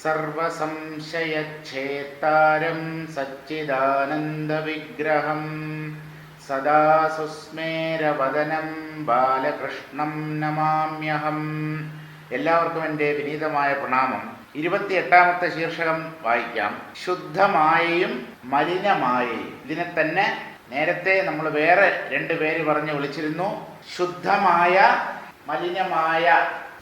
സർവസംശയച്ഛേത്താരം സച്ചിദാനന്ദവിഗ്രഹം സദാ സുസ്മേരവദനം ബാലകൃഷ്ണം നമാമ്യഹം. എല്ലാവർക്കും എൻ്റെ വിനീതമായ പ്രണാമം. 28ാമത്തെ ശീർഷകം വായിക്കാം. ശുദ്ധമായയും മലിനമായയും. ഇതിനെ തന്നെ നേരത്തെ നമ്മൾ വേറെ 2 പേര് പറഞ്ഞ് വിളിച്ചിരുന്നു. ശുദ്ധമായ, മലിനമായ,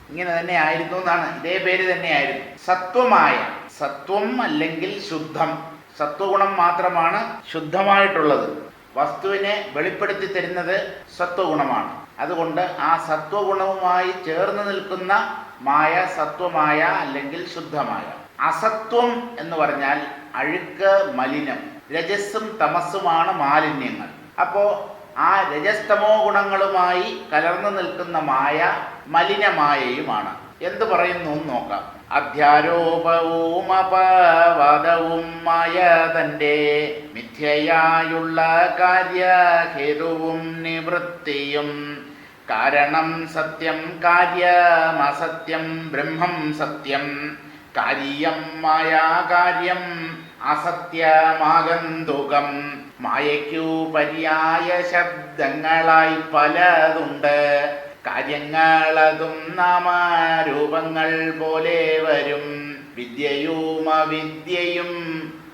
ഇങ്ങനെ തന്നെ ആയിരുന്നു എന്നാണ്. ഇതേ പേര് തന്നെയായിരുന്നു. സത്വമായ, സത്വം അല്ലെങ്കിൽ ശുദ്ധം, സത്വഗുണം മാത്രമാണ് ശുദ്ധമായിട്ടുള്ളത്. വസ്തുവിനെ വെളിപ്പെടുത്തി തരുന്നത് സത്വഗുണമാണ്. അതുകൊണ്ട് ആ സത്വഗുണവുമായി ചേർന്ന് നിൽക്കുന്ന മായ സത്വമായ അല്ലെങ്കിൽ ശുദ്ധമായ. അസത്വം എന്ന് പറഞ്ഞാൽ അഴുക്ക്, മലിനം. രജസ്സും തമസ്സുമാണ് മാലിന്യങ്ങൾ. അപ്പോൾ ആ രജസ്തമോ ഗുണങ്ങളുമായി കലർന്നു നിൽക്കുന്ന മായ മലിനമായയുമാണ്. എന്ത് പറയുന്നു എന്ന് നോക്കാം. അധ്യാരോപവും അപവാദവും മായ തൻ്റെ മിഥ്യയായുള്ള കാര്യഹേതുവും നിവൃത്തിയും. കാരണം സത്യം, കാര്യം അസത്യം, ബ്രഹ്മം സത്യം. കാര്യം മായാ, കാര്യം അസത്യമാഗന്തുകം. മായയ്ക്കു പര്യായ ശബ്ദങ്ങളായി പലതുണ്ട്. കാര്യങ്ങളതും നാമരൂപങ്ങൾ പോലെ വരും. വിദ്യയും അവിദ്യയും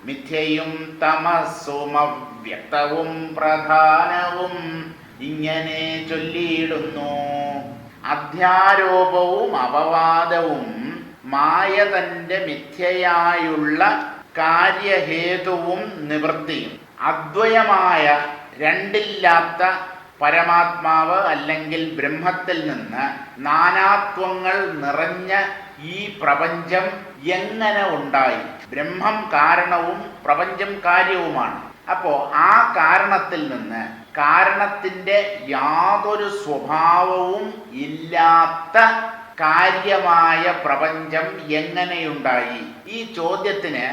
മിഥ്യയും തമസ്സും അവ്യക്തവും പ്രധാനവും ഇങ്ങനെ ചൊല്ലിയിടുന്നു. അധ്യാരോപവും അപവാദവും മായ തൻ്റെ മിഥ്യയായുള്ള കാര്യഹേതുവും നിവൃത്തിയും. അദ്വയമായ, രണ്ടില്ലാത്ത പരമാത്മാവ് അല്ലെങ്കിൽ ബ്രഹ്മത്തിൽ നിന്ന് നാനാത്വങ്ങൾ നിറഞ്ഞ ഈ പ്രപഞ്ചം എങ്ങനെ ഉണ്ടായി? ബ്രഹ്മം കാരണവും പ്രപഞ്ചം കാര്യവുമാണ്. അപ്പോൾ ആ കാരണത്തിൽ നിന്ന് കാരണത്തിൻ്റെ യാതൊരു സ്വഭാവവും ഇല്ലാത്ത കാര്യമായ പ്രപഞ്ചം എങ്ങനെയുണ്ടായി? ഈ ചോദ്യത്തിന്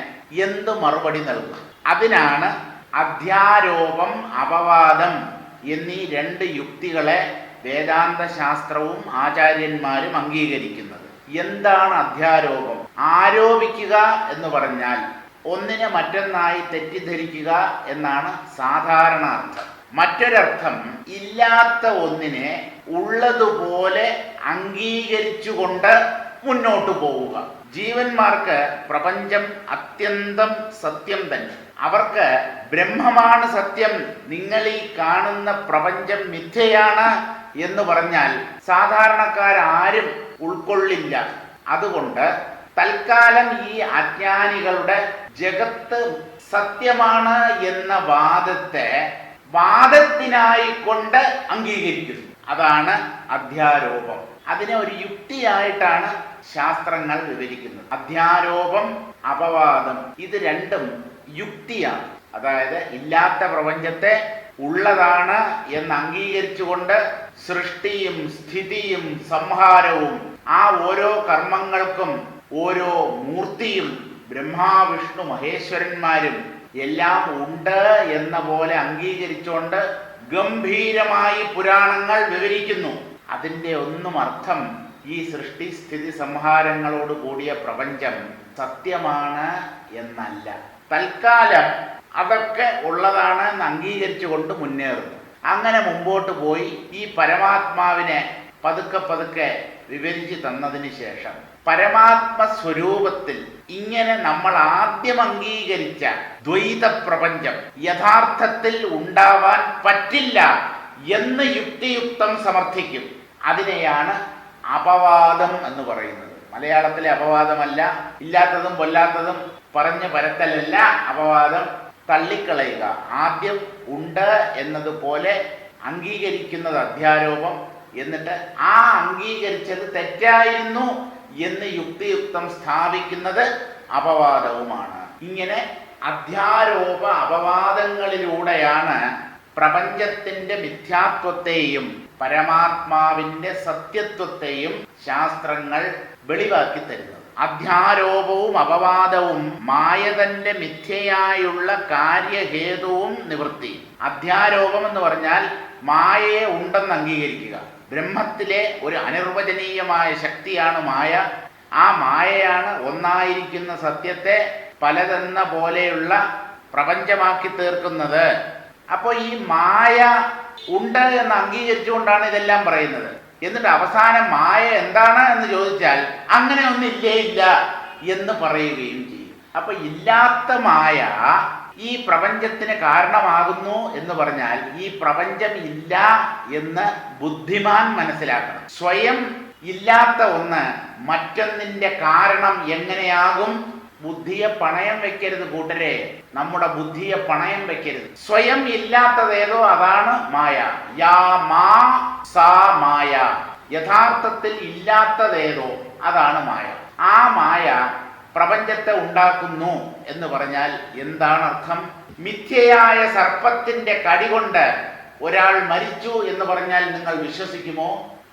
എന്ത് മറുപടി നൽകും? അതിനാണ് അധ്യാരോപം, അപവാദം എന്നീ 2 യുക്തികളെ വേദാന്ത ശാസ്ത്രവും ആചാര്യന്മാരും അംഗീകരിക്കുന്നത്. എന്താണ് അധ്യാരോപം? ആരോപിക്കുക എന്ന് പറഞ്ഞാൽ ഒന്നിനെ മറ്റൊന്നായി തെറ്റിദ്ധരിക്കുക എന്നാണ് സാധാരണ അർത്ഥം. മറ്റൊരർത്ഥം ഇല്ലാത്ത ഒന്നിനെ ഉള്ളതുപോലെ അംഗീകരിച്ചുകൊണ്ട് മുന്നോട്ട് പോവുക. ജീവന്മാർക്ക് പ്രപഞ്ചം അത്യന്തം സത്യം തന്നെ. അവർക്ക് ബ്രഹ്മമാണ് സത്യം, നിങ്ങൾ ഈ കാണുന്ന പ്രപഞ്ചം മിഥ്യയാണ് എന്ന് പറഞ്ഞാൽ സാധാരണക്കാരും ഉൾക്കൊള്ളില്ല. അതുകൊണ്ട് തൽക്കാലം ഈ അജ്ഞാനികളുടെ ജഗത്ത് സത്യമാണ് എന്ന വാദത്തിനായി കൊണ്ട് അംഗീകരിക്കുന്നു. അതാണ് അധ്യാരോപം. അതിനെ ഒരു യുക്തിയായിട്ടാണ് ശാസ്ത്രങ്ങൾ വിവരിക്കുന്നത്. അധ്യാരോപം, അപവാദം, ഇത് രണ്ടും യുക്തിയാണ്. അതായത് ഇല്ലാത്ത പ്രപഞ്ചത്തെ ഉള്ളതാണ് എന്ന് അംഗീകരിച്ചുകൊണ്ട് സൃഷ്ടിയും സ്ഥിതിയും സംഹാരവും ആ ഓരോ കർമ്മങ്ങൾക്കും ഓരോ മൂർത്തിയും ബ്രഹ്മാ വിഷ്ണു മഹേശ്വരന്മാരും എല്ലാം ഉണ്ട് എന്ന പോലെ അംഗീകരിച്ചുകൊണ്ട് ഗംഭീരമായി പുരാണങ്ങൾ വിവരിക്കുന്നു. അതിൻ്റെ ഒന്നും അർത്ഥം ഈ സൃഷ്ടി സ്ഥിതി സംഹാരങ്ങളോട് കൂടിയ പ്രപഞ്ചം സത്യമാണ് എന്നല്ല. തൽക്കാലം അതൊക്കെ ഉള്ളതാണ് എന്ന് അംഗീകരിച്ചുകൊണ്ട് മുന്നേറുന്നു. അങ്ങനെ മുമ്പോട്ട് പോയി ഈ പരമാത്മാവിനെ പതുക്കെ വിവരിച്ചു തന്നതിന് ശേഷം പരമാത്മ സ്വരൂപത്തിൽ ഇങ്ങനെ നമ്മൾ ആദ്യം അംഗീകരിച്ച ദ്വൈത പ്രപഞ്ചം യഥാർത്ഥത്തിൽ ഉണ്ടാവാൻ പറ്റില്ല എന്ന് യുക്തിയുക്തം സമർത്ഥിക്കും. അതിനെയാണ് അപവാദം എന്ന് പറയുന്നത്. മലയാളത്തിലെ അപവാദമല്ല, ഇല്ലാത്തതും പൊല്ലാത്തതും പറഞ്ഞ് പരത്തലല്ല അപവാദം. തള്ളിക്കളയുക. ആദ്യം ഉണ്ട് എന്നതുപോലെ അംഗീകരിക്കുന്നത് അധ്യാരോപം. എന്നിട്ട് ആ അംഗീകരിച്ചത് തെറ്റായിരുന്നു എന്ന് യുക്തിയുക്തം സ്ഥാപിക്കുന്നത് അപവാദവുമാണ്. ഇങ്ങനെ അധ്യാരോപ അപവാദങ്ങളിലൂടെയാണ് പ്രപഞ്ചത്തിന്റെ മിഥ്യാത്വത്തെയും പരമാത്മാവിന്റെ സത്യത്വത്തെയും ശാസ്ത്രങ്ങൾ വെളിവാക്കി തരുന്നത്. അധ്യാരോപവും അപവാദവും മായ തന്റെ മിഥ്യയായുള്ള കാര്യഹേതുവും നിവൃത്തിയും. അധ്യാരോപം എന്ന് പറഞ്ഞാൽ മായയെ ഉണ്ടെന്ന് അംഗീകരിക്കുക. ബ്രഹ്മത്തിലെ ഒരു അനിർവചനീയമായ ശക്തിയാണ് മായ. ആ മായയാണ് ഒന്നായിരിക്കുന്ന സത്യത്തെ പലതെന്ന പോലെയുള്ള പ്രപഞ്ചമാക്കി തീർക്കുന്നത്. അപ്പോൾ ഈ മായ ഉണ്ട് എന്ന് അംഗീകരിച്ചുകൊണ്ടാണ് ഇതെല്ലാം പറയുന്നത്. എന്നിട്ട് അവസാനം മായ എന്താണ് എന്ന് ചോദിച്ചാൽ അങ്ങനെ ഒന്നില്ലേ ഇല്ല എന്ന് പറയുകയും ചെയ്യും. അപ്പൊ ഇല്ലാത്ത മായ ഈ പ്രപഞ്ചത്തിന് കാരണമാകുന്നു എന്ന് പറഞ്ഞാൽ ഈ പ്രപഞ്ചം ഇല്ല എന്ന് ബുദ്ധിമാൻ മനസ്സിലാക്കണം. സ്വയം ഇല്ലാത്ത ഒന്ന് മറ്റൊന്നിന്റെ കാരണം എങ്ങനെയാകും? ബുദ്ധിയെ പണയം വെക്കരുത് കൂട്ടരെ, നമ്മുടെ ബുദ്ധിയെ പണയം വെക്കരുത്. സ്വയം ഇല്ലാത്തതേതോ അതാണ് മായ. യാ മാ സാ മായ. യഥാർത്ഥത്തിൽ ഇല്ലാത്തതേതോ അതാണ് മായ. ആ മായ പ്രപഞ്ചത്തെ ഉണ്ടാക്കുന്നു എന്ന് പറഞ്ഞാൽ എന്താണ് അർത്ഥം? മിഥ്യയായ സർപ്പത്തിന്റെ കടി കൊണ്ട് ഒരാൾ മരിച്ചു എന്ന് പറഞ്ഞാൽ നിങ്ങൾ വിശ്വസിക്കുമോ?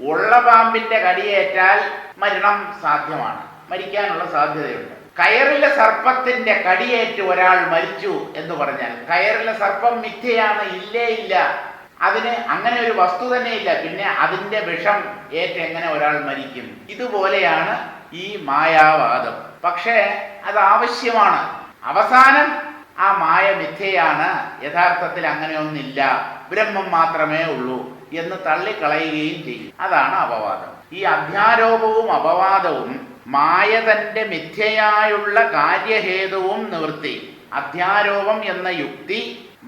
ഉള്ള പാമ്പിന്റെ കടിയേറ്റാൽ മരണം സാധ്യമാണ്, മരിക്കാനുള്ള സാധ്യതയുണ്ട്. കയറിലെ സർപ്പത്തിന്റെ കടിയേറ്റ് ഒരാൾ മരിച്ചു എന്ന് പറഞ്ഞാൽ കയറിലെ സർപ്പം മിഥ്യയാണ്, ഇല്ലേ ഇല്ല, അതിന് അങ്ങനെ ഒരു വസ്തു തന്നെ ഇല്ല. പിന്നെ അതിന്റെ വിഷം ഏറ്റ് എങ്ങനെ ഒരാൾ മരിക്കും? ഇതുപോലെയാണ് ഈ മായാവാദം. പക്ഷേ അത് ആവശ്യമാണ്. അവസാനം ആ മായ മിഥ്യയാണ്, യഥാർത്ഥത്തിൽ അങ്ങനെയൊന്നില്ല, ബ്രഹ്മം മാത്രമേ ഉള്ളൂ എന്ന് തള്ളിക്കളയുകയും ചെയ്യും. അതാണ് അപവാദം. ഈ അധ്യാരോപവും അപവാദവും മായ തന്റെ മിഥ്യയായുള്ള കാര്യഹേതുവും നിവൃത്തി. അധ്യാരോപം എന്ന യുക്തി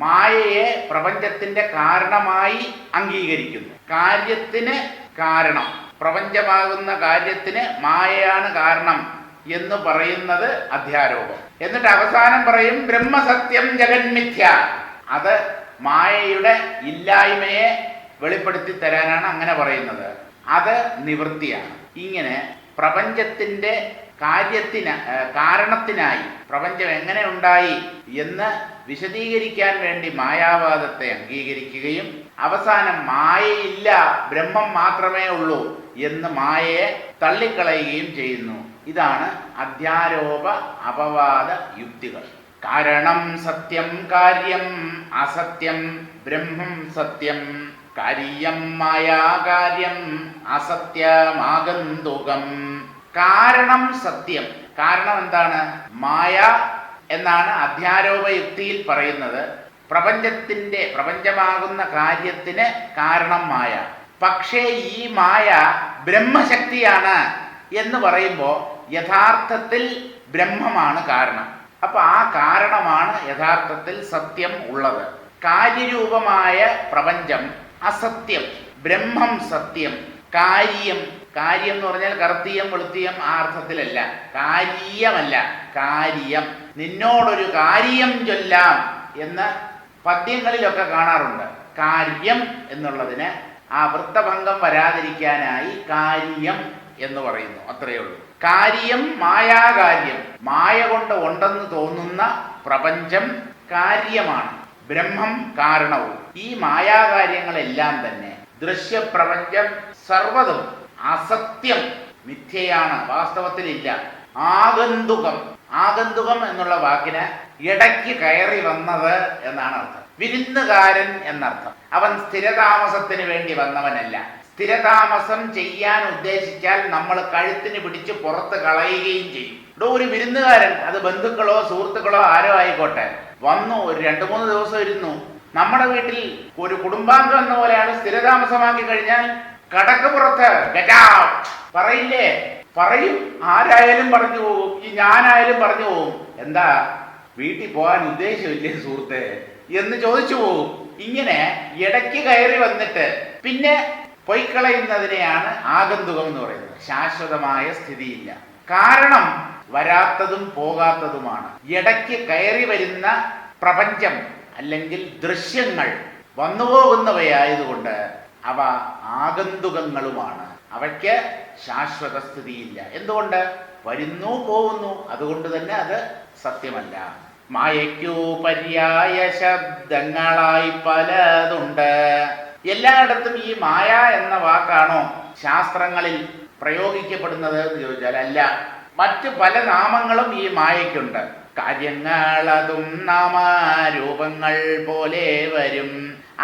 മായയെ പ്രപഞ്ചത്തിന്റെ കാരണമായി അംഗീകരിക്കുന്നു. കാര്യത്തിന് കാരണം, പ്രപഞ്ചമാകുന്ന കാര്യത്തിന് മായയാണ് കാരണം എന്ന് പറയുന്നത് അധ്യാരോപം. എന്നിട്ട് അവസാനം പറയും ബ്രഹ്മസത്യം ജഗന്മിഥ്യ. അത് മായയുടെ ഇല്ലായ്മയെ വെളിപ്പെടുത്തി തരാനാണ് അങ്ങനെ പറയുന്നത്. അത് നിവൃത്തിയാണ്. ഇങ്ങനെ പ്രപഞ്ചത്തിന്റെ കാരണത്തിനായി പ്രപഞ്ചം എങ്ങനെ ഉണ്ടായി എന്ന് വിശദീകരിക്കാൻ വേണ്ടി മായാവാദത്തെ അംഗീകരിക്കുകയും അവസാനം മായയില്ല, ബ്രഹ്മം മാത്രമേ ഉള്ളൂ എന്ന് മായയെ തള്ളിക്കളയുകയും ചെയ്യുന്നു. ഇതാണ് അധ്യാരോപ അപവാദ യുക്തികൾ. കാരണം സത്യം, കാര്യം അസത്യം, ബ്രഹ്മം സത്യം, കാര്യം മായാകാര്യം അസത്യമാഗന്തുകം. കാരണം സത്യം. കാരണം എന്താണ്? മായ എന്നാണ് അധ്യാരോപ യുക്തിയിൽ പറയുന്നത്. പ്രപഞ്ചമാകുന്ന കാര്യത്തിന് കാരണം മായ. പക്ഷേ ഈ മായ ബ്രഹ്മശക്തിയാണ് എന്ന് പറയുമ്പോൾ യഥാർത്ഥത്തിൽ ബ്രഹ്മമാണ് കാരണം. അപ്പൊ ആ കാരണമാണ് യഥാർത്ഥത്തിൽ സത്യം ഉള്ളത്. കാര്യരൂപമായ പ്രപഞ്ചം അസത്യം, ബ്രഹ്മം സത്യം. കാര്യം എന്ന് പറഞ്ഞാൽ കർത്തീയം വെളുത്തീയം ആ അർത്ഥത്തിലല്ല, കാര്യമല്ല, കാര്യം. നിന്നോടൊരു കാര്യം ചൊല്ലാം എന്ന് പദ്യങ്ങളിലൊക്കെ കാണാറുണ്ട്. കാര്യം എന്നുള്ളതിന് ആ വൃത്തഭംഗം വരാതിരിക്കാനായി കാര്യം എന്ന് പറയുന്നു, അത്രയേ ഉള്ളൂ. കാര്യം മായാകാര്യം, മായ കൊണ്ട് ഉണ്ടെന്ന് തോന്നുന്ന പ്രപഞ്ചം കാര്യമാണ്, ബ്രഹ്മം കാരണവും. ഈ മായാകാര്യങ്ങളെല്ലാം തന്നെ ദൃശ്യപ്രപഞ്ചം സർവ്വതും അസത്യം, മിഥ്യയാണ്, വാസ്തവത്തിലില്ല. ആഗന്തുകം എന്നുള്ള വാക്കിന് ഇടയ്ക്ക് കയറി വന്നത് എന്നാണ് അർത്ഥം. വിരുന്നുകാരൻ എന്നർത്ഥം. അവൻ സ്ഥിരതാമസത്തിന് വേണ്ടി വന്നവനല്ല. സ്ഥിരതാമസം ചെയ്യാൻ ഉദ്ദേശിച്ചാൽ നമ്മൾ കഴുത്തിന് പിടിച്ച് പുറത്ത് കളയുകയും ചെയ്യും. ഒരു വിരുന്നുകാരൻ, അത് ബന്ധുക്കളോ സുഹൃത്തുക്കളോ ആരോ ആയിക്കോട്ടെ, വന്നു, ഒരു 2-3 ദിവസം ഇരുന്നു. നമ്മുടെ വീട്ടിൽ ഒരു കുടുംബാംഗം എന്ന പോലെയാണ്. സ്ഥിരതാമസമാക്കി കഴിഞ്ഞാൽ കടക്ക് പുറത്ത് ഗെറ്റ് ഔട്ട് പറയില്ലേ? പറയും. ആരായാലും പറഞ്ഞു പോകും. ഈ ഞാനായാലും പറഞ്ഞു പോകും. എന്താ വീട്ടിൽ പോകാൻ ഉദ്ദേശമില്ലേ സുഹൃത്തെ എന്ന് ചോദിച്ചു പോകും. ഇങ്ങനെ ഇടയ്ക്ക് കയറി വന്നിട്ട് പിന്നെ പൊയ്ക്കളയുന്നതിനെയാണ് ആഗന്തുകം എന്ന് പറയുന്നത്. ശാശ്വതമായ സ്ഥിതിയില്ല. കാരണം വരാത്തതും പോകാത്തതുമാണ്. ഇടയ്ക്ക് കയറി വരുന്ന പ്രപഞ്ചം അല്ലെങ്കിൽ ദൃശ്യങ്ങൾ വന്നുപോകുന്നവയായതുകൊണ്ട് അവ ആഗന്തുകങ്ങളുമാണ്. അവയ്ക്ക് ശാശ്വത സ്ഥിതിയില്ല. എന്തുകൊണ്ട്? വരുന്നു പോകുന്നു. അതുകൊണ്ട് തന്നെ അത് സത്യമല്ല. മായയ്ക്കു പര്യായ ശബ്ദങ്ങളായി പലതുണ്ട്. എല്ലായിടത്തും ഈ മായ എന്ന വാക്കാണോ ശാസ്ത്രങ്ങളിൽ പ്രയോഗിക്കപ്പെടുന്നത് എന്ന് ചോദിച്ചാൽ അല്ല. മറ്റു പല നാമങ്ങളും ഈ മായയ്ക്കുണ്ട്. കാര്യങ്ങളതും നാമരൂപങ്ങൾ പോലെ വരും.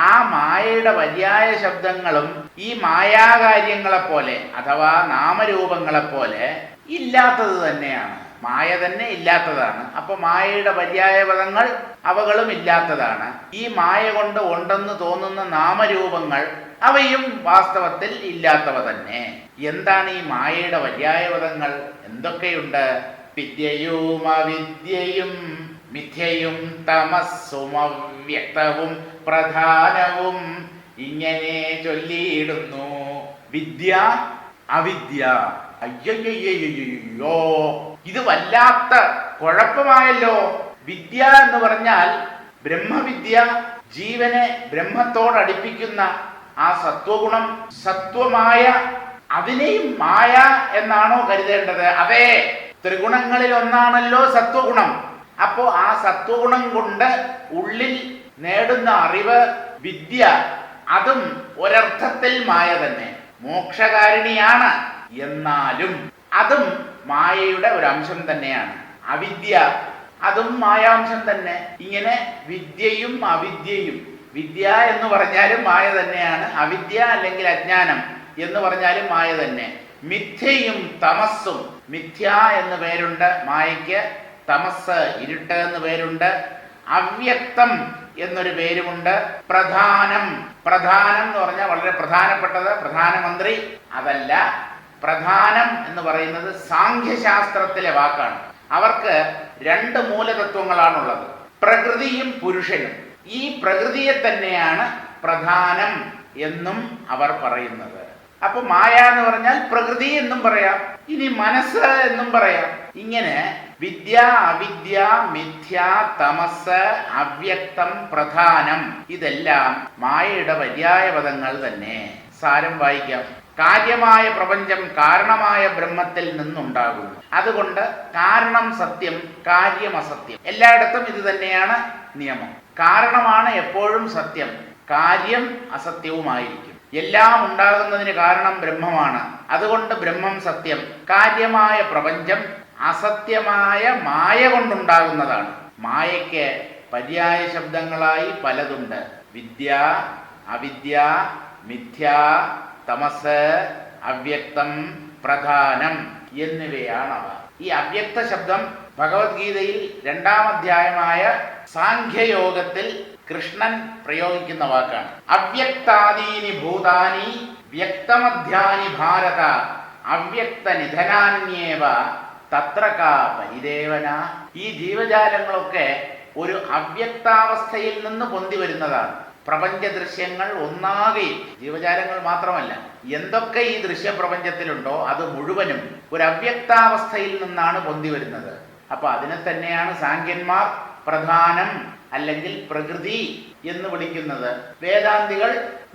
ആ മായയുടെ പര്യായ ശബ്ദങ്ങളും ഈ മായാകാര്യങ്ങളെപ്പോലെ അഥവാ നാമരൂപങ്ങളെപ്പോലെ ഇല്ലാത്തത് തന്നെയാണ്. മായ തന്നെ ഇല്ലാത്തതാണ്. അപ്പൊ മായയുടെ പര്യായ പദങ്ങൾ അവകളും ഇല്ലാത്തതാണ്. ഈ മായ കൊണ്ട് ഉണ്ടെന്ന് തോന്നുന്ന നാമരൂപങ്ങൾ അവയും വാസ്തവത്തിൽ ഇല്ലാത്തവ തന്നെ. എന്താണ് ഈ മായയുടെ പര്യായ പദങ്ങൾ? എന്തൊക്കെയുണ്ട്? വിദ്യയും അവിദ്യയും മിഥ്യയും തമസ്സും അവ്യക്തവും പ്രധാനവും ഇങ്ങനെ ചൊല്ലിയിടുന്നു. വിദ്യ അവിദ്യ. അയ്യോ, ഇത് വല്ലാത്ത കുഴപ്പമായല്ലോ. വിദ്യ എന്ന് പറഞ്ഞാൽ ബ്രഹ്മവിദ്യ, ജീവനെ ബ്രഹ്മത്തോടടുപ്പിക്കുന്ന ആ സത്വഗുണം, സത്വമായ അതിനെയും മായ എന്നാണോ കരുതേണ്ടത്? അതെ, ത്രിഗുണങ്ങളിൽ ഒന്നാണല്ലോ സത്വഗുണം. അപ്പോ ആ സത്വഗുണം കൊണ്ട് ഉള്ളിൽ നേടുന്ന അറിവ് വിദ്യ, അതും ഒരർത്ഥത്തിൽ മായ തന്നെ, മോക്ഷകാരിണിയാണ്. എന്നാലും അതും മായയുടെ ഒരു അംശം തന്നെയാണ്. അവിദ്യ അതും മായാംശം തന്നെ. ഇങ്ങനെ വിദ്യയും അവിദ്യയും, വിദ്യ എന്ന് പറഞ്ഞാലും മായ തന്നെയാണ്, അവിദ്യ അല്ലെങ്കിൽ അജ്ഞാനം എന്ന് പറഞ്ഞാലും മായ തന്നെ. മിഥ്യയും തമസ്സും, മിഥ്യ എന്ന് പേരുണ്ട് മായയ്ക്ക്, തമസ് ഇരുട്ട് എന്ന് പേരുണ്ട്, അവ്യക്തം എന്നൊരു പേരുമുണ്ട്, പ്രധാനം. പ്രധാനം എന്ന് പറഞ്ഞാൽ വളരെ പ്രധാനപ്പെട്ടത്, പ്രധാനമന്ത്രി അതല്ല. പ്രധാനം എന്ന് പറയുന്നത് സാഖ്യശാസ്ത്രത്തിലെ വാക്കാണ്. അവർക്ക് രണ്ട് മൂലതത്വങ്ങളാണുള്ളത്, പ്രകൃതിയും പുരുഷനും. ഈ പ്രകൃതിയെ തന്നെയാണ് പ്രധാനം എന്നും അവർ പറയുന്നത്. അപ്പൊ മായ എന്ന് പറഞ്ഞാൽ പ്രകൃതി എന്നും പറയാം, ഇനി മനസ്സ് എന്നും പറയാം. ഇങ്ങനെ വിദ്യ അവിദ്യ മിഥ്യ തമസ് അവ്യക്തം പ്രധാനം ഇതെല്ലാം മായയുടെ പര്യായ പദങ്ങൾ തന്നെ. സാരം വായിക്കാം. കാര്യമായ പ്രപഞ്ചം കാരണമായ ബ്രഹ്മത്തിൽ നിന്നുണ്ടാകുന്നു. അതുകൊണ്ട് കാരണം സത്യം, കാര്യം അസത്യം. എല്ലായിടത്തും ഇത് തന്നെയാണ് നിയമം. കാരണമാണ് എപ്പോഴും സത്യം, കാര്യം അസത്യവുമായിരിക്കും. എല്ലാം ഉണ്ടാകുന്നതിന് കാരണം ബ്രഹ്മമാണ്. അതുകൊണ്ട് ബ്രഹ്മം സത്യം. കാര്യമായ പ്രപഞ്ചം അസത്യമായ മായ കൊണ്ടുണ്ടാകുന്നതാണ്. മായയ്ക്ക് പര്യായ ശബ്ദങ്ങളായി പലതുണ്ട്. വിദ്യ അവിദ്യ മിഥ്യ തമസ് അവ്യക്തം പ്രധാനം എന്നിവയാണവ. ഈ അവ്യക്ത ശബ്ദം ഭഗവത്ഗീതയിൽ 2-ാം അധ്യായമായ സാഖ്യയോഗത്തിൽ കൃഷ്ണൻ പ്രയോഗിക്കുന്ന വാക്കാണ്. അവ്യക്താദീനി ഭൂതാനി വ്യക്തമധ്യാനി ഭാരത അവ്യക്ത നിധനാന്യേവ തത്ര കാ പരിദേവന. ഈ ജീവജാലങ്ങളൊക്കെ ഒരു അവ്യക്താവസ്ഥയിൽ നിന്ന് പൊന്തി വരുന്നതാണ്. പ്രപഞ്ച ദൃശ്യങ്ങൾ ഒന്നാകെ, ജീവജാലങ്ങൾ മാത്രമല്ല, എന്തൊക്കെ ഈ ദൃശ്യപ്രപഞ്ചത്തിലുണ്ടോ അത് മുഴുവനും ഒരു അവ്യക്താവസ്ഥയിൽ നിന്നാണ് പൊന്തി വരുന്നത്. അപ്പൊ അതിനെ തന്നെയാണ് സാഖ്യന്മാർ പ്രധാനം അല്ലെങ്കിൽ പ്രകൃതി എന്ന് വിളിക്കുന്നത്. വേദാന്തികൾ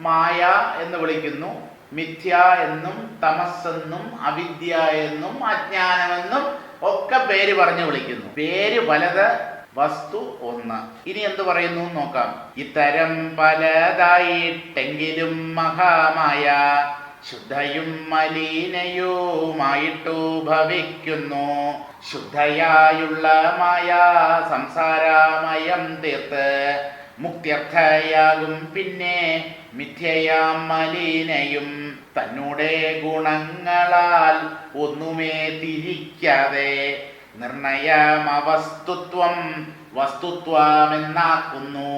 മായ എന്ന് വിളിക്കുന്നു, മിഥ്യ എന്നും തമസ്സെന്നും അവിദ്യ എന്നും അജ്ഞാനമെന്നും ഒക്കെ പേര് പറഞ്ഞു വിളിക്കുന്നു. പേര് പലത്, വസ്തു ഒന്ന്. ഇനി എന്ത് പറയുന്നു നോക്കാം. ഇത്തരം പലതായിട്ടെങ്കിലും മഹാമായ ശുദ്ധയും മലീനയുമായിട്ടു ഭവിക്കുന്നു. ശുദ്ധയായുള്ള മായ സംസാരമയം തീർത്ത് മുക്ത്യർത്ഥയാകും പിന്നെ മിഥ്യയാം മലീനയും തന്നോടെ ഗുണങ്ങളാൽ ഒന്നുമേ തിരിക്കാതെ നിർണയമവസ്തുത്വം വസ്തുത്വമെന്നാക്കുന്നു.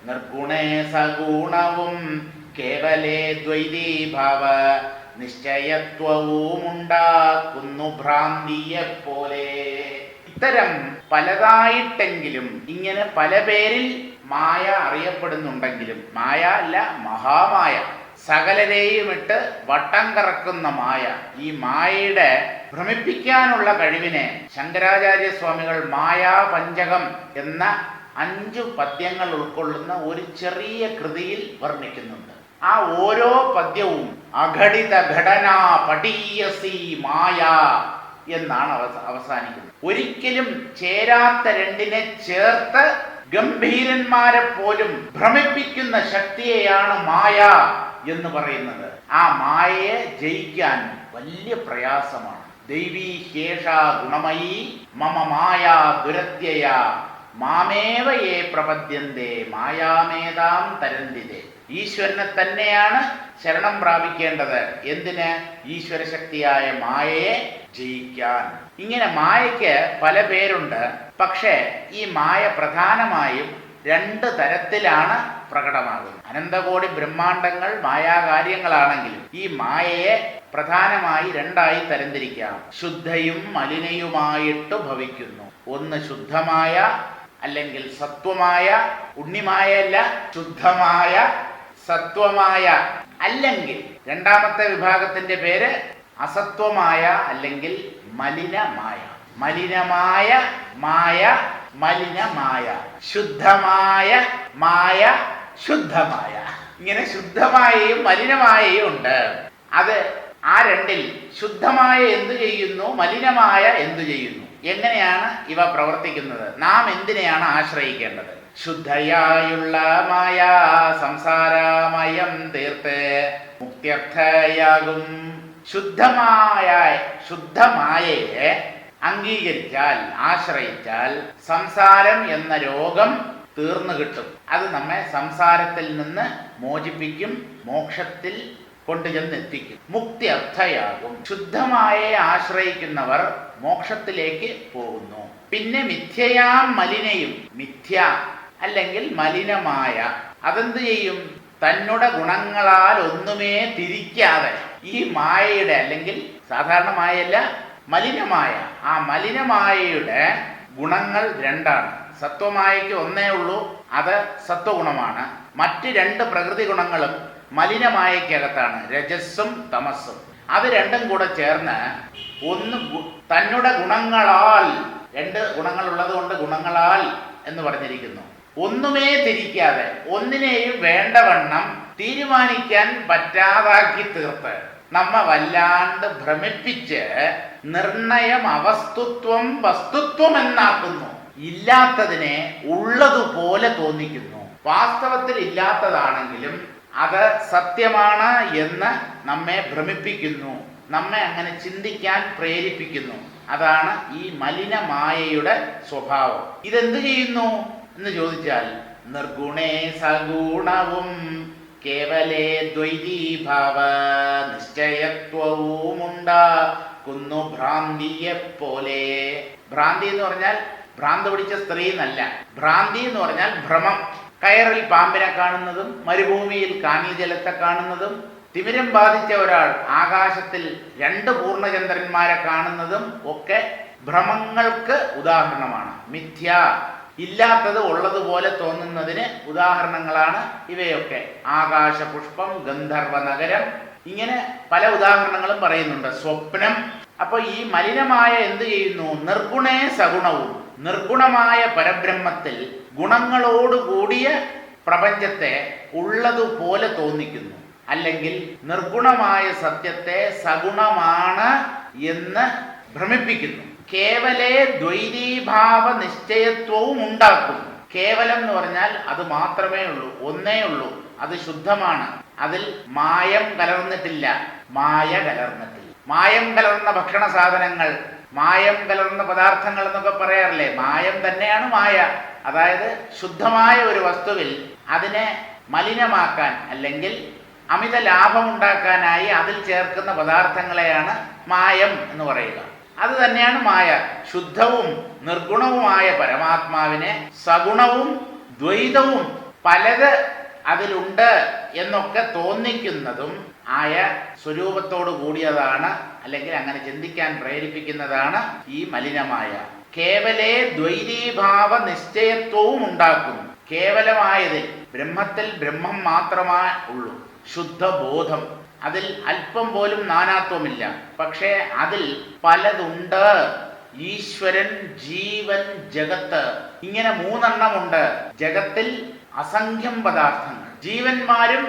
നിർഗുണേ സഗുണവും കേവലേ ദ്വൈതീഭാവ നിശ്ചയത്വവുമുണ്ടാക്കുന്നു ഭ്രാന്തിയെപ്പോലെ. ഇത്തരം പലതായിട്ടെങ്കിലും, ഇങ്ങനെ പല പേരിൽ മായ അറിയപ്പെടുന്നുണ്ടെങ്കിലും, മായ അല്ല മഹാമായ, സകലരെയും ഇട്ട് വട്ടം കറക്കുന്ന മായ. ഈ മായയുടെ ഭ്രമിപ്പിക്കാനുള്ള കഴിവിനെ ശങ്കരാചാര്യ സ്വാമികൾ മായാ പഞ്ചകം എന്ന 5 പദ്യങ്ങൾ ഉൾക്കൊള്ളുന്ന ഒരു ചെറിയ കൃതിയിൽ വർണ്ണിക്കുന്നുണ്ട്. ആ ഓരോ പദ്യവും അഘടിത ഘടന പഠീയസി മായ എന്നാണ് അവസാനിക്കുന്നത്. ഒരിക്കലും ചേരാത്ത രണ്ടിനെ ചേർത്ത് ഗംഭീരന്മാരെ പോലും ഭ്രമിപ്പിക്കുന്ന ശക്തിയെയാണ് മായ എന്ന് പറയുന്നത്. ആ മായയെ ജയിക്കാൻ വലിയ പ്രയാസമാണ്. ദൈവീ ഹേഷാ ഗുണമയീ മമ മായാ ദുരത്യയ മാമേവ യേ പ്രപദ്യന്തേ മായാമേതാം തരന്തിതേ. ഈശ്വരനെ തന്നെയാണ് ശരണം പ്രാപിക്കേണ്ടത്. എന്തിന്? ഈശ്വരശക്തിയായ മായയെ ജയിക്കാൻ. ഇങ്ങനെ മായയ്ക്ക് പല പേരുണ്ട്. പക്ഷേ ഈ മായ പ്രധാനമായും രണ്ട് തരത്തിലാണ് പ്രകടമാകുന്നത്. അനന്തകോടി ബ്രഹ്മാണ്ടങ്ങൾ മായാകാര്യങ്ങളാണെങ്കിലും ഈ മായയെ പ്രധാനമായി രണ്ടായി തരംതിരിക്കാം. ശുദ്ധയും മലിനയുമായിട്ട് ഭവിക്കുന്നു. ഒന്ന് ശുദ്ധമായ അല്ലെങ്കിൽ സത്വമായ, ഉണ്ണിമായല്ല, ശുദ്ധമായ സത്വമായ, അല്ലെങ്കിൽ രണ്ടാമത്തെ വിഭാഗത്തിന്റെ പേര് അസത്വമായ അല്ലെങ്കിൽ മലിനമായ. മലിനമായ മായ, മലിനമായ, ശുദ്ധമായ മായ, ശുദ്ധമായ. ഇങ്ങനെ ശുദ്ധമായയും മലിനമായയും ഉണ്ട്. അത് ആ രണ്ടിൽ ശുദ്ധമായ എന്തു ചെയ്യുന്നു, മലിനമായ എന്തു ചെയ്യുന്നു, എങ്ങനെയാണ് ഇവ പ്രവർത്തിക്കുന്നത്? നാം എന്തിനെയാണ് ആശ്രയിക്കേണ്ടത്? ശുദ്ധയായുള്ള മായ സംസാരമയം തീർത്ത് മുക്ത്യർത്ഥയാകും. ശുദ്ധമായയെ അംഗീകരിച്ചാൽ, ആശ്രയിച്ചാൽ സംസാരം എന്ന രോഗം തീർന്നു കിട്ടും. അത് നമ്മെ സംസാരത്തിൽ നിന്ന് മോചിപ്പിക്കും, മോക്ഷത്തിൽ കൊണ്ടുചെന്നെത്തിക്കും, മുക്തി അർത്ഥയാകും. ശുദ്ധമായയെ ആശ്രയിക്കുന്നവർ മോക്ഷത്തിലേക്ക് പോകുന്നു. പിന്നെ മിഥ്യയാം മലിനയും, മിഥ്യ അല്ലെങ്കിൽ മലിനമായ അതെന്ത് ചെയ്യും? തന്നുടെ ഗുണങ്ങളാൽ ഒന്നുമേ തിരിക്കാതെ ഈ മായയുടെ, അല്ലെങ്കിൽ സാധാരണ മായയല്ല, മലിനമായ, ആ മലിനമായയുടെ ഗുണങ്ങൾ രണ്ടാണ്. സത്വമായയ്ക്ക് ഒന്നേ ഉള്ളൂ, അത് സത്വഗുണമാണ്. മറ്റ് രണ്ട് പ്രകൃതി ഗുണങ്ങളും മലിനമായയ്ക്കകത്താണ്, രജസ്സും തമസ്സും. അത് രണ്ടും കൂടെ ചേർന്ന് ഒന്ന് തന്നുടെ ഗുണങ്ങളാൽ, രണ്ട് ഗുണങ്ങൾ ഉള്ളത് കൊണ്ട് ഗുണങ്ങളാൽ എന്ന് പറഞ്ഞിരിക്കുന്നു. ഒന്നുമേ തിരിക്കാതെ, ഒന്നിനെയും വേണ്ടവണ്ണം തീരുമാനിക്കാൻ പറ്റാതാക്കി തീർത്ത് നമ്മെ വല്ലാണ്ട് ഭ്രമിപ്പിച്ച് നിർണയം അവസ്തുത്വം വസ്തുത്വം എന്നാക്കുന്നു. ഇല്ലാത്തതിനെ ഉള്ളതുപോലെ തോന്നിക്കുന്നു. വാസ്തവത്തിൽ ഇല്ലാത്തതാണെങ്കിലും അത് സത്യമാണ് എന്ന് നമ്മെ ഭ്രമിപ്പിക്കുന്നു, നമ്മെ അങ്ങനെ ചിന്തിക്കാൻ പ്രേരിപ്പിക്കുന്നു. അതാണ് ഈ മലിനമായയുടെ സ്വഭാവം. ഇതെന്ത് ചെയ്യുന്നു എന്ന് ചോദിച്ചാൽ, നിർഗുണേ സഗുണവും കേവലേ ദ്വൈതീഭാവ നിശ്ചയത്വവുമുണ്ടാക്കുന്നു ഭ്രാന്തിയെ പോലെ. ഭ്രാന്തി എന്ന് പറഞ്ഞാൽ ഭ്രാന്ത് പിടിച്ച സ്ത്രീ എന്നല്ല. ഭ്രാന്തി എന്ന് പറഞ്ഞാൽ ഭ്രമം. കയറിൽ പാമ്പിനെ കാണുന്നതും മരുഭൂമിയിൽ കാനൽ ജലത്തെ കാണുന്നതും തിമിരം ബാധിച്ച ഒരാൾ ആകാശത്തിൽ രണ്ട് പൂർണ്ണചന്ദ്രന്മാരെ കാണുന്നതും ഒക്കെ ഭ്രമങ്ങൾക്ക് ഉദാഹരണമാണ്. മിഥ്യ, ഇല്ലാത്തത് ഉള്ളതുപോലെ തോന്നുന്നതിന് ഉദാഹരണങ്ങളാണ് ഇവയൊക്കെ. ആകാശപുഷ്പം, ഗന്ധർവ നഗരം, ഇങ്ങനെ പല ഉദാഹരണങ്ങളും പറയുന്നുണ്ട്. സ്വപ്നം. അപ്പൊ ഈ മലിനമായ എന്ത് ചെയ്യുന്നു? നിർഗുണേ സഗുണവും, നിർഗുണമായ പരബ്രഹ്മത്തിൽ ഗുണങ്ങളോടുകൂടിയ പ്രപഞ്ചത്തെ ഉള്ളതുപോലെ തോന്നിക്കുന്നു. അല്ലെങ്കിൽ നിർഗുണമായ സത്യത്തെ സഗുണമാണ് എന്ന് ഭ്രമിപ്പിക്കുന്നു. കേവലേ ദ്വൈതീഭാവ നിശ്ചയത്വവും ഉണ്ടാക്കുന്നു. കേവലം എന്ന് പറഞ്ഞാൽ അത് മാത്രമേ ഉള്ളൂ, ഒന്നേ ഉള്ളൂ, അത് ശുദ്ധമാണ്. അതിൽ മായം കലർന്നിട്ടില്ല, മായ കലർന്നിട്ടില്ല. മായം കലർന്ന ഭക്ഷണ സാധനങ്ങൾ, മായം കലർന്ന പദാർത്ഥങ്ങൾ എന്നൊക്കെ പറയാറില്ലേ? മായം തന്നെയാണ് മായ. അതായത് ശുദ്ധമായ ഒരു വസ്തുവിൽ അതിനെ മലിനമാക്കാൻ അല്ലെങ്കിൽ അമിത ലാഭമുണ്ടാക്കാനായി അതിൽ ചേർക്കുന്ന പദാർത്ഥങ്ങളെയാണ് മായം എന്ന് പറയുക. അത് തന്നെയാണ് മായ. ശുദ്ധവും നിർഗുണവുമായ പരമാത്മാവിനെ സഗുണവും ദ്വൈതവും പലത് അതിലുണ്ട് എന്നൊക്കെ തോന്നിക്കുന്നതും ആയ സ്വരൂപത്തോട് കൂടിയതാണ്, അല്ലെങ്കിൽ അങ്ങനെ ചിന്തിക്കാൻ പ്രേരിപ്പിക്കുന്നതാണ് ഈ മലിനമായ. കേവലേ ദ്വൈതീഭാവ നിശ്ചയത്വവും ഉണ്ടാക്കുന്നു. കേവലമായതിൽ, ബ്രഹ്മത്തിൽ ബ്രഹ്മം മാത്രമേ ഉള്ളൂ, ശുദ്ധബോധം. അതിൽ അല്പം പോലും നാനാത്വമില്ല. പക്ഷേ അതിൽ പലതുണ്ട്. ഈശ്വരൻ, ജീവൻ, ജഗത്ത്, ഇങ്ങനെ മൂന്നെണ്ണമുണ്ട്. ജഗത്തിൽ അസംഖ്യം പദാർത്ഥങ്ങൾ. ജീവന്മാരും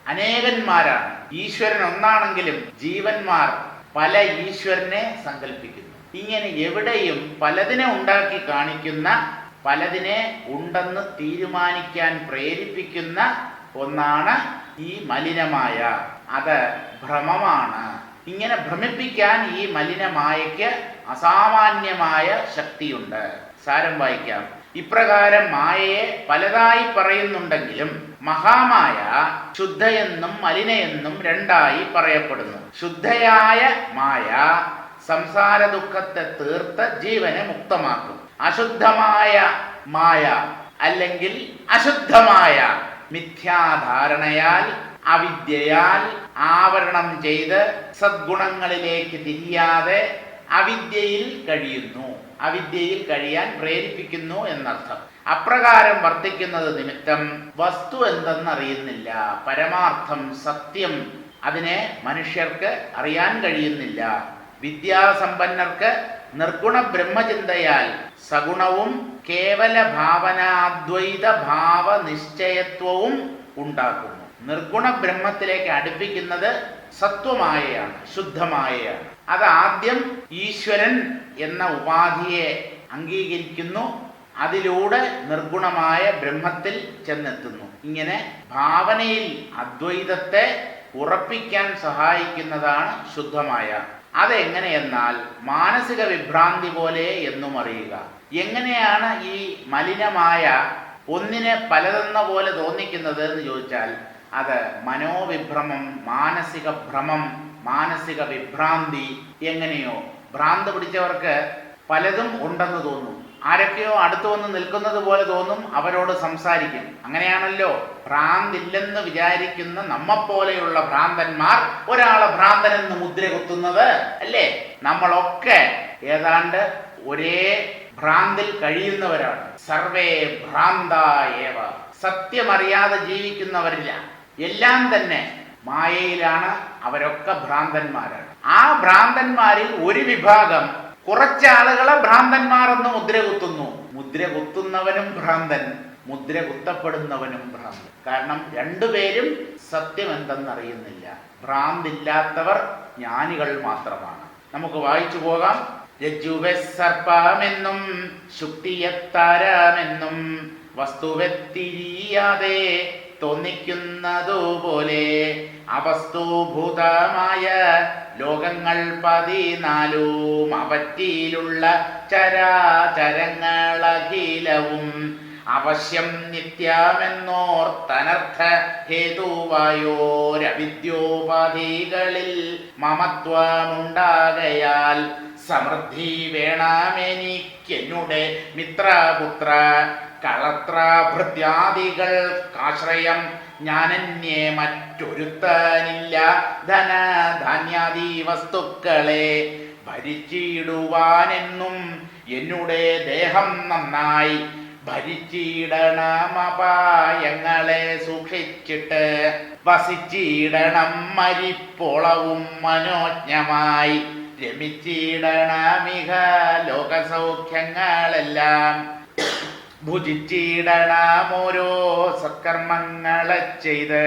അനേകന്മാരാണ്. ഈശ്വരൻ ഒന്നാണെങ്കിലും ജീവന്മാർ പല ഈശ്വരനെ സങ്കല്പിക്കുന്നു. ഇങ്ങനെ എവിടെയും പലതിനെ ഉണ്ടാക്കി കാണിക്കുന്ന, പലതിനെ ഉണ്ടെന്ന് തീരുമാനിക്കാൻ പ്രേരിപ്പിക്കുന്ന ഒന്നാണ് ഈ മലിനമായ. അത് ഭ്രമമാണ്. ഇങ്ങനെ ഭ്രമിപ്പിക്കാൻ ഈ മലിനമായയ്ക്ക് അസാമാന്യമായ ശക്തിയുണ്ട്. സാരം വായിക്കാം. ഇപ്രകാരം മായയെ പലതായി പറയുന്നുണ്ടെങ്കിലും മഹാമായ ശുദ്ധയെന്നും മലിനയെന്നും രണ്ടായി പറയപ്പെടുന്നു. ശുദ്ധയായ മായ സംസാര ദുഃഖത്തെ തീർത്ത് ജീവനെ മുക്തമാക്കും. അശുദ്ധമായ മായ അല്ലെങ്കിൽ അശുദ്ധമായ മിഥ്യാധാരണയാൽ അവിദ്യയാൽ ആവരണം ചെയ്ത് സദ്ഗുണങ്ങളിലേക്ക് തിരിയാതെ അവിദ്യയിൽ കഴിയുന്നു, അവിദ്യയിൽ കഴിയാൻ പ്രേരിപ്പിക്കുന്നു എന്നർത്ഥം. അപ്രകാരം വർത്തിക്കുന്നത് നിമിത്തം വസ്തു എന്തെന്നറിയുന്നില്ല. പരമാർത്ഥം സത്യം അതിനെ മനുഷ്യർക്ക് അറിയാൻ കഴിയുന്നില്ല. വിദ്യാസമ്പന്നർക്ക് നിർഗുണ ബ്രഹ്മചിന്തയാൽ സഗുണവും കേവല ഭാവനാദ്വൈത ഭാവ നിശ്ചയത്വവും ഉണ്ടാക്കുന്നു. നിർഗുണ ബ്രഹ്മത്തിലേക്ക് അടുപ്പിക്കുന്നത് സത്വമായയാണ്, ശുദ്ധമായയാണ്. അത് ആദ്യം ഈശ്വരൻ എന്ന ഉപാധിയെ അംഗീകരിക്കുന്നു, അതിലൂടെ നിർഗുണമായ ബ്രഹ്മത്തിൽ ചെന്നെത്തുന്നു. ഇങ്ങനെ ഭാവനയിൽ അദ്വൈതത്തെ ഉറപ്പിക്കാൻ സഹായിക്കുന്നതാണ് ശുദ്ധമായ. അതെങ്ങനെയെന്നാൽ മാനസിക വിഭ്രാന്തി പോലെ എന്നും അറിയുക. എങ്ങനെയാണ് ഈ മലിനമായ ഒന്നിനെ പലതെന്ന പോലെ തോന്നിക്കുന്നത് എന്ന് ചോദിച്ചാൽ അത് മനോവിഭ്രമം, മാനസിക ഭ്രമം, മാനസിക വിഭ്രാന്തി. എങ്ങനെയോ ഭ്രാന്ത് പിടിച്ചവർക്ക് പലതും ഉണ്ടെന്ന് തോന്നും. ആരൊക്കെയോ അടുത്തു വന്ന് നിൽക്കുന്നത് പോലെ തോന്നും, അവരോട് സംസാരിക്കും. അങ്ങനെയാണല്ലോ ഭ്രാന്തില്ലെന്ന് വിചാരിക്കുന്ന നമ്മെപ്പോലെയുള്ള ഭ്രാന്തന്മാർ ഒരാളെ ഭ്രാന്തനെന്ന് മുദ്ര കുത്തുന്നത് അല്ലേ? നമ്മളൊക്കെ ഏതാണ്ട് ഒരേ ഭ്രാന്തിൽ കഴിയുന്നവരാണ്. സർവേ ഭ്രാന്തായേവ. സത്യമറിയാതെ ജീവിക്കുന്നവരില്ല, എല്ലാം തന്നെ മായയിലാണ്. അവരൊക്കെ ഭ്രാന്തന്മാരാണ്. ആ ഭ്രാന്തന്മാരിൽ ഒരു വിഭാഗം കുറച്ചാളുകളെ ഭ്രാന്തന്മാരെന്ന് മുദ്ര കുത്തുന്നു. മുദ്ര കുത്തുന്നവനും ഭ്രാന്തൻ, മുദ്ര കുത്തപ്പെടുന്നവനും ഭ്രാന്തൻ. കാരണം രണ്ടുപേരും സത്യം എന്തെന്നറിയുന്നില്ല. ഭ്രാന്തില്ലാത്തവർ ജ്ഞാനികൾ മാത്രമാണ്. നമുക്ക് വായിച്ചു പോകാം. രജ്ജുവെ സർപ്പമെന്നും ശുക്തിയത്താരമെന്നും വസ്തുവെത്തിരിയാതെ തോന്നിക്കുന്നതുപോലെ അവസ്തുഭൂതമായ ലോകങ്ങൾ 14 അവറ്റിലുള്ള ചരാചരങ്ങളഖിലവും അവശ്യം നിത്യമെന്നോർത്തനർത്ഥ ഹേതുവായോരവിദ്യോപാധികളിൽ മമത്വമുണ്ടാകയാൽ സമൃദ്ധി വേണമെനിക്കെന്നുടെ മിത്രപുത്ര കളത്ര ഭൃത്യാദികൾക്കാശ്രയം ഞാനന്യേ മറ്റൊരുത്തനില്ല. ധനധാന്യാദി വസ്തുക്കളെ ഭരിച്ചിടുവാനെന്നും എന്നുടെ ദേഹം നന്നായി ഭരിച്ചിടണമപായങ്ങളെ സൂക്ഷിച്ചിട്ട് വസിച്ചിടണം മരിപ്പോളവും മനോജ്ഞമായി രമിച്ചിടണമിഹ ലോകസൗഖ്യങ്ങളെല്ലാം ഭുജിച്ചിടണമോരോ സത്കർമ്മങ്ങളെ ചെയ്ത്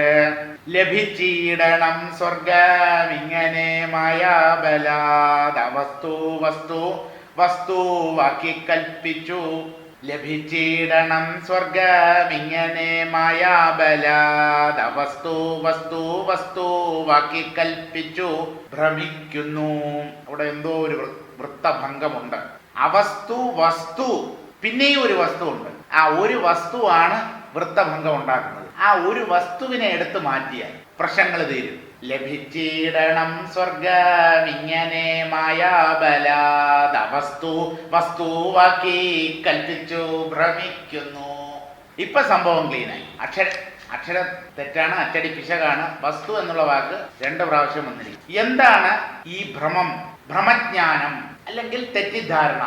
ലഭിച്ചിടണം സ്വർഗമിങ്ങനെ മായാബലാദ് വസ്തു വസ്തു വസ്തുവാക്കി കൽപ്പിച്ചു. ലഭിച്ചിടണം സ്വർഗമിങ്ങനെ മായാബലാദ് വസ്തു വസ്തു വസ്തുവാക്കി കൽപ്പിച്ചു ഭ്രമിക്കുന്നു. അവിടെ എന്തോ ഒരു വൃത്തഭംഗമുണ്ട്. അവസ്തു വസ്തു, പിന്നെയും ഒരു വസ്തു ഉണ്ട്. ആ ഒരു വസ്തുവാണ് വൃത്തഭംഗം ഉണ്ടാക്കുന്നത്. ആ ഒരു വസ്തുവിനെ എടുത്തു മാറ്റിയാൽ പ്രശ്നങ്ങൾ തീരും. ലഭിച്ചിടണം സ്വർഗമിങ്ങനെ മായാബലാദ് വസ്തു വസ്തുവാക്കി കൽപ്പിച്ചു ഭ്രമിക്കുന്നു. ഇപ്പൊ സംഭവം ക്ലീനായി. അക്ഷര തെറ്റാണ്, അച്ചടി പിശകാണ്. വസ്തു എന്നുള്ള വാക്ക് 2 പ്രാവശ്യം വന്നിരിക്കും. എന്താണ് ഈ ഭ്രമം? ഭ്രമജ്ഞാനം അല്ലെങ്കിൽ തെറ്റിദ്ധാരണ.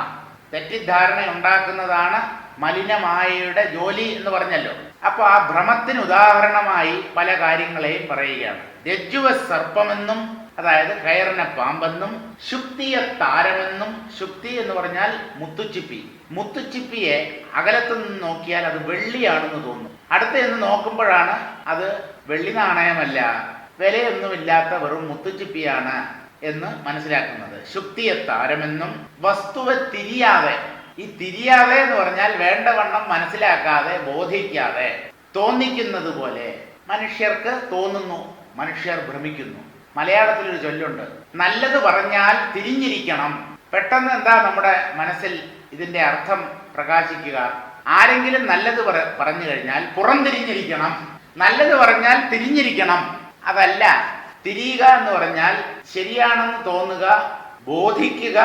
തെറ്റിദ്ധാരണ ഉണ്ടാക്കുന്നതാണ് മലിനമായയുടെ ജോലി എന്ന് പറഞ്ഞല്ലോ. അപ്പൊ ആ ഭ്രമത്തിന് ഉദാഹരണമായി പല കാര്യങ്ങളെയും പറയുകയാണ്. രജ്ജുവ സർപ്പമെന്നും, അതായത് കയറിനെ പാമ്പെന്നും, ശുക്തിയെ താരമെന്നും. ശുക്തി എന്ന് പറഞ്ഞാൽ മുത്തുച്ചിപ്പി. മുത്തുച്ചിപ്പിയെ അകലത്തു നിന്ന് നോക്കിയാൽ അത് വെള്ളിയാണെന്ന് തോന്നും. അടുത്ത് എന്ന് നോക്കുമ്പോഴാണ് അത് വെള്ളി നാണയമല്ല, വിലയൊന്നുമില്ലാത്ത വെറും മുത്തുച്ചിപ്പിയാണ് എന്ന് മനസ്സിലാക്കുന്നത്. ശുക്തിയെ താരമെന്നും വസ്തുവെ തിരിയാതെ. ഈ തിരിയാതെ എന്ന് പറഞ്ഞാൽ വേണ്ടവണ്ണം മനസ്സിലാക്കാതെ ബോധിക്കാതെ തോന്നിക്കുന്നത് പോലെ മനുഷ്യർക്ക് തോന്നുന്നു, മനുഷ്യർ ഭ്രമിക്കുന്നു. മലയാളത്തിലൊരു ചൊല്ലുണ്ട്, നല്ലത് പറഞ്ഞാൽ തിരിഞ്ഞിരിക്കണം. പെട്ടെന്ന് എന്താ നമ്മുടെ മനസ്സിൽ ഇതിന്റെ അർത്ഥം പ്രകാശിക്കുക? ആരെങ്കിലും നല്ലത് പറഞ്ഞു കഴിഞ്ഞാൽ പുറംതിരിഞ്ഞിരിക്കണം, നല്ലത് പറഞ്ഞാൽ തിരിഞ്ഞിരിക്കണം. അതല്ല, തിരിയുക എന്ന് പറഞ്ഞാൽ ശരിയാണെന്ന് തോന്നുക, ബോധിക്കുക,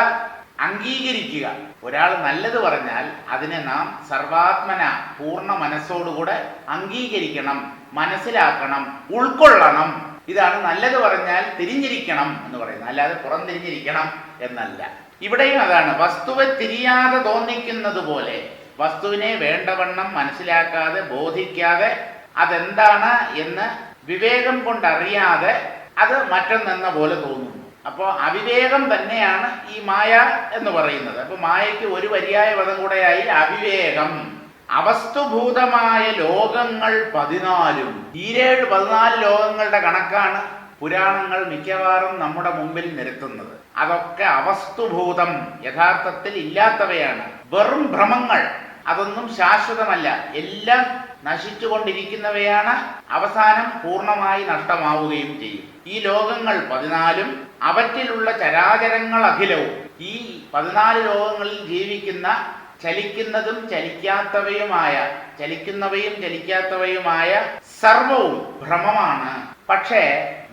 അംഗീകരിക്കുക. ഒരാൾ നല്ലത് പറഞ്ഞാൽ അതിനെ നാം സർവാത്മന പൂർണ്ണ മനസ്സോടുകൂടെ അംഗീകരിക്കണം, മനസ്സിലാക്കണം, ഉൾക്കൊള്ളണം. ഇതാണ് നല്ലത് പറഞ്ഞാൽ തിരിഞ്ഞിരിക്കണം എന്ന് പറയുന്നത്, അല്ലാതെ പുറംതിരിഞ്ഞിരിക്കണം എന്നല്ല. ഇവിടെയും അതാണ്, വസ്തുവെ തിരിയാതെ തോന്നിക്കുന്നത് പോലെ, വസ്തുവിനെ വേണ്ടവണ്ണം മനസ്സിലാക്കാതെ ബോധിക്കാതെ അതെന്താണ് എന്ന് വിവേകം കൊണ്ടറിയാതെ അത് മറ്റൊന്നെന്ന പോലെ തോന്നുന്നു. അപ്പോൾ അവിവേകം തന്നെയാണ് ഈ മായ എന്ന് പറയുന്നത്. അപ്പൊ മായയ്ക്ക് ഒരു പര്യായ പദം കൂടെയായി അവിവേകം. അവസ്തുഭൂതമായ ലോകങ്ങൾ 14, 14 ലോകങ്ങളുടെ കണക്കാണ് പുരാണങ്ങൾ മിക്കവാറും നമ്മുടെ മുമ്പിൽ നിരത്തുന്നത്. അതൊക്കെ അവസ്തുഭൂതം, യഥാർത്ഥത്തിൽ ഇല്ലാത്തവയാണ്, വെറും ഭ്രമങ്ങൾ. അതൊന്നും ശാശ്വതമല്ല, എല്ലാം നശിച്ചുകൊണ്ടിരിക്കുന്നവയാണ്, അവസാനം പൂർണ്ണമായി നഷ്ടമാവുകയും ചെയ്യും. ഈ ലോകങ്ങൾ 14 അവറ്റിലുള്ള ചരാചരങ്ങൾ അഖിലവും, ഈ 14 ലോകങ്ങളിൽ ജീവിക്കുന്ന ചലിക്കുന്നതും ചലിക്കാത്തവയുമായ സർവവും ഭ്രമമാണ്. പക്ഷേ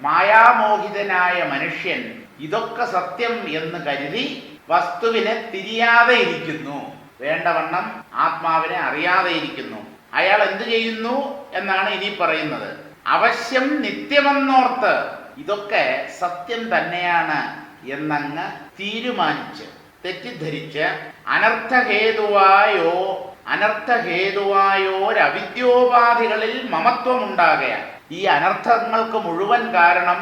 മായാമോഹിതനായ മനുഷ്യൻ ഇതൊക്കെ സത്യം എന്ന് കരുതി വസ്തുവിനെ തിരിയാതെ ഇരിക്കുന്നു, വേണ്ടവണ്ണം ആത്മാവിനെ അറിയാതെ ഇരിക്കുന്നു. അയാൾ എന്തു ചെയ്യുന്നു എന്നാണ് ഇനി പറയുന്നത്. അവശ്യം നിത്യമെന്നോർത്ത് ഇതൊക്കെ സത്യം തന്നെയാണ് എന്നങ്ങ് തീരുമാനിച്ച്, തെറ്റിദ്ധരിച്ച് അനർത്ഥഹേതുവായോരവിദ്യോപാധികളിൽ മമത്വം ഉണ്ടാകയാൽ, ഈ അനർത്ഥങ്ങൾക്ക് മുഴുവൻ കാരണം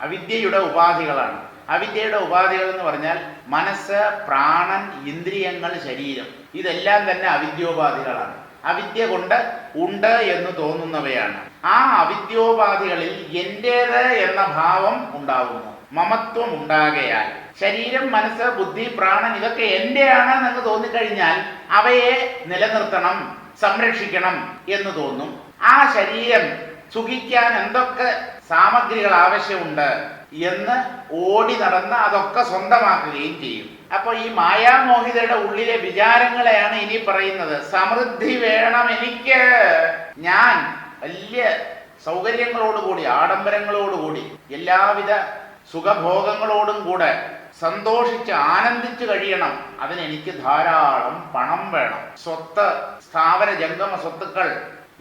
അവിദ്യയുടെ ഉപാധികളാണ്. അവിദ്യയുടെ ഉപാധികൾ എന്ന് പറഞ്ഞാൽ മനസ്സ്, പ്രാണൻ, ഇന്ദ്രിയങ്ങൾ, ശരീരം, ഇതെല്ലാം തന്നെ അവിദ്യോപാധികളാണ്. അവിദ്യ കൊണ്ട് ഉണ്ട് എന്ന് തോന്നുന്നവയാണ്. ആ അവിദ്യോപാധികളിൽ എന്റേത് എന്ന ഭാവം ഉണ്ടാവുന്നു, മമത്വം ഉണ്ടാകയാൽ. ശരീരം, മനസ്സ്, ബുദ്ധി, പ്രാണൻ ഇതൊക്കെ എന്റെയാണ് എന്ന് തോന്നിക്കഴിഞ്ഞാൽ അവയെ നിലനിർത്തണം, സംരക്ഷിക്കണം എന്ന് തോന്നും. ആ ശരീരം സുഖിക്കാൻ എന്തൊക്കെ സാമഗ്രികൾ ആവശ്യമുണ്ട് എന്ന് ഓടി നടന്ന് അതൊക്കെ സ്വന്തമാക്കുകയും ചെയ്യും. അപ്പൊ ഈ മായാമോഹിതയുടെ ഉള്ളിലെ വിചാരങ്ങളെയാണ് ഇനി പറയുന്നത്. സമൃദ്ധി വേണം എനിക്ക്, ഞാൻ വലിയ സൗകര്യങ്ങളോടുകൂടി, ആഡംബരങ്ങളോടുകൂടി, എല്ലാവിധ സുഖഭോഗങ്ങളോടും കൂടെ സന്തോഷിച്ച് ആനന്ദിച്ച് കഴിയണം. അതിനെനിക്ക് ധാരാളം പണം വേണം, സ്വത്ത്, സ്ഥാവര ജംഗമ സ്വത്തുക്കൾ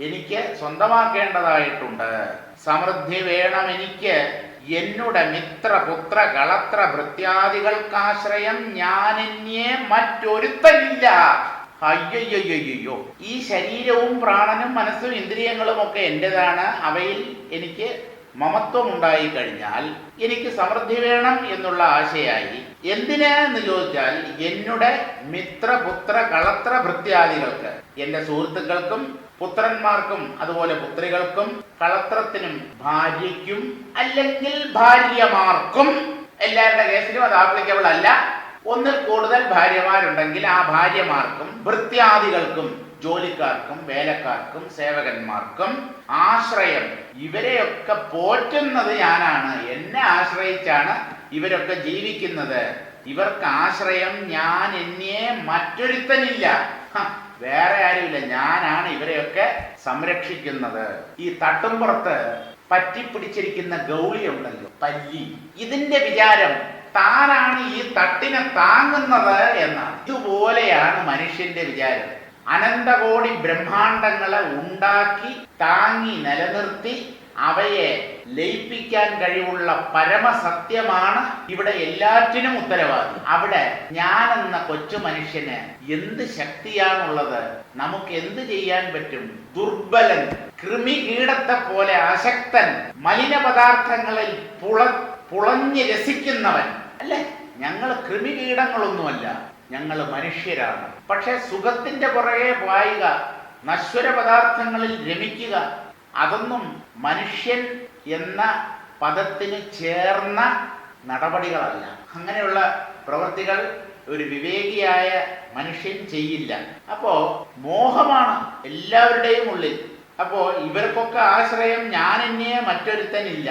എനിക്ക് സ്വന്തമാക്കേണ്ടതായിട്ടുണ്ട്. സമൃദ്ധി വേണം എനിക്ക്, എന്നുടെ മിത്ര, പുത്ര, കളത്ര, ഭൃത്യാദികൾക്കാശ്രയം ഞാനെന്നേ മറ്റൊരുത്തനില്ല. അയ്യോ, ഈ ശരീരവും പ്രാണനും മനസ്സും ഇന്ദ്രിയങ്ങളും ഒക്കെ എന്റേതാണ്. അവയിൽ എനിക്ക് മമത്വം ഉണ്ടായി കഴിഞ്ഞാൽ എനിക്ക് സമൃദ്ധി വേണം എന്നുള്ള ആശയായി. എന്തിനാന്ന് ചോദിച്ചാൽ എന്നുടെ മിത്ര, പുത്ര, കളത്ര, ഭൃത്യാദികൾക്ക്, എന്റെ സുഹൃത്തുക്കൾക്കും പുത്രന്മാർക്കും അതുപോലെ പുത്രികൾക്കും, കളത്രത്തിനും ഭാര്യയ്ക്കും അല്ലെങ്കിൽ ഭാര്യമാർക്കും, എല്ലാവരുടെ കേസിലും അത് ആപ്ലിക്കബിൾ അല്ല. ഒന്നിൽ കൂടുതൽ ഭാര്യമാരുണ്ടെങ്കിൽ ആ ഭാര്യമാർക്കും, ഭൃത്യാദികൾക്കും, ജോലിക്കാർക്കും, വേലക്കാർക്കും, സേവകന്മാർക്കും ആശ്രയം. ഇവരെയൊക്കെ പോറ്റുന്നത് ഞാനാണ്, എന്നെ ആശ്രയിച്ചാണ് ഇവരൊക്കെ ജീവിക്കുന്നത്. ഇവർക്ക് ആശ്രയം ഞാൻ, എന്നേ മറ്റൊരുത്തനില്ല, വേറെ ആരുമില്ല, ഞാനാണ് ഇവരെയൊക്കെ സംരക്ഷിക്കുന്നത്. ഈ തട്ടുംപുറത്ത് പറ്റിപ്പിടിച്ചിരിക്കുന്ന ഗൗളി ഉണ്ടല്ലോ, പല്ലി, ഇതിന്റെ വിചാരം താനാണ് ഈ തട്ടിനെ താങ്ങുന്നത് എന്നാണ്. ഇതുപോലെയാണ് മനുഷ്യന്റെ വിചാരം. അനന്തകോടി ബ്രഹ്മാണ്ടങ്ങളെ ഉണ്ടാക്കി താങ്ങി നിലനിർത്തി അവയെ ലയിപ്പിക്കാൻ കഴിവുള്ള പരമസത്യമാണ് ഇവിടെ എല്ലാറ്റിനും ഉത്തരവാദി. അവിടെ ഞാനെന്ന കൊച്ചു മനുഷ്യന് എന്ത് ശക്തിയാണുള്ളത്? നമുക്ക് എന്ത് ചെയ്യാൻ പറ്റും? ദുർബലൻ, കൃമികീടത്തെ പോലെ അശക്തൻ, മലിന പദാർത്ഥങ്ങളിൽ പുളഞ്ഞ് രസിക്കുന്നവൻ അല്ലേ? ഞങ്ങൾ കൃമികീടങ്ങളൊന്നുമല്ല, ഞങ്ങൾ മനുഷ്യരാണ്. പക്ഷെ സുഖത്തിന്റെ പുറകെ പായുക, നശ്വര പദാർത്ഥങ്ങളിൽ രമിക്കുക, അതൊന്നും മനുഷ്യൻ എന്ന പദത്തിന് ചേർന്ന നടപടികളല്ല. അങ്ങനെയുള്ള പ്രവൃത്തികൾ ഒരു വിവേകിയായ മനുഷ്യൻ ചെയ്യില്ല. അപ്പോ മോഹമാണ് എല്ലാവരുടെയും ഉള്ളിൽ. അപ്പോ ഇവർക്കൊക്കെ ആശ്രയം ഞാനെന്നേ മറ്റൊരുത്തനില്ല,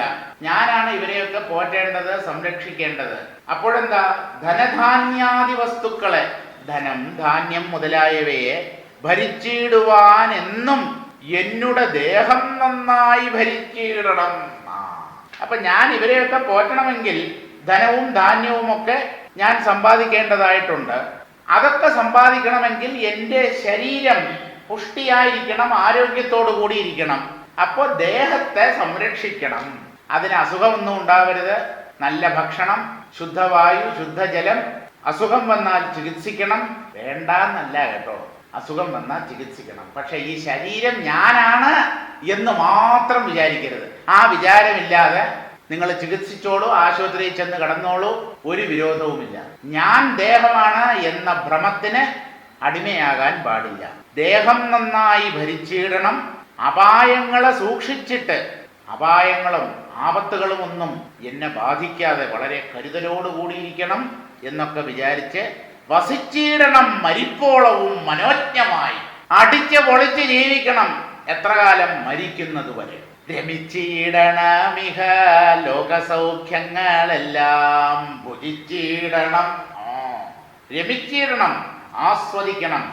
ഞാനാണ് ഇവരെയൊക്കെ പോറ്റേണ്ടത്, സംരക്ഷിക്കേണ്ടത്. അപ്പോഴെന്താ, ധനധാന്യാദി വസ്തുക്കളെ, ധനം ധാന്യം മുതലായവയെ ഭരിച്ചിടുവാൻ എന്നും എന്നുടെ ദേഹം നന്നായി ഭരിച്ചിടണം. അപ്പൊ ഞാൻ ഇവരെയൊക്കെ പോറ്റണമെങ്കിൽ ധനവും ധാന്യവും ഒക്കെ ഞാൻ സമ്പാദിക്കേണ്ടതായിട്ടുണ്ട്. അതൊക്കെ സമ്പാദിക്കണമെങ്കിൽ എൻ്റെ ശരീരം പുഷ്ടിയായിരിക്കണം, ആരോഗ്യത്തോടു കൂടിയിരിക്കണം. അപ്പോൾ ദേഹത്തെ സംരക്ഷിക്കണം, അതിന് അസുഖമൊന്നും ഉണ്ടാവരുത്. നല്ല ഭക്ഷണം, ശുദ്ധവായു, ശുദ്ധജലം. അസുഖം വന്നാൽ ചികിത്സിക്കണം, വേണ്ടാന്നല്ല കേട്ടോ, അസുഖം വന്നാൽ ചികിത്സിക്കണം. പക്ഷെ ഈ ശരീരം ഞാനാണ് എന്ന് മാത്രം വിചാരിക്കരുത്. ആ വിചാരമില്ലാതെ നിങ്ങൾ ചികിത്സിച്ചോളൂ, ആശുപത്രിയിൽ ചെന്ന് കിടന്നോളൂ, ഒരു വിരോധവുമില്ല. ഞാൻ ദേഹമാണ് എന്ന ഭ്രമത്തിന് അടിമയാകാൻ പാടില്ല. ദേഹം നന്നായി ഭരിച്ചിടണം, അപായങ്ങളെ സൂക്ഷിച്ചിട്ട്, അപായങ്ങളും ആപത്തുകളും ഒന്നും എന്നെ ബാധിക്കാതെ വളരെ കരുതലോടുകൂടിയിരിക്കണം എന്നൊക്കെ വിചാരിച്ച് വസിച്ചിടണം. മരിപ്പോളവും മനോജ്ഞമായി അടിച്ച് പൊളിച്ച് ജീവിക്കണം. എത്ര കാലം? മരിക്കുന്നത് വരെ. രമിച്ചിടണമിഹ ലോകസൗഖ്യങ്ങളെല്ലാം ഭുജിച്ചിടണം. രമിച്ചിടണം, ആസ്വദിക്കണം.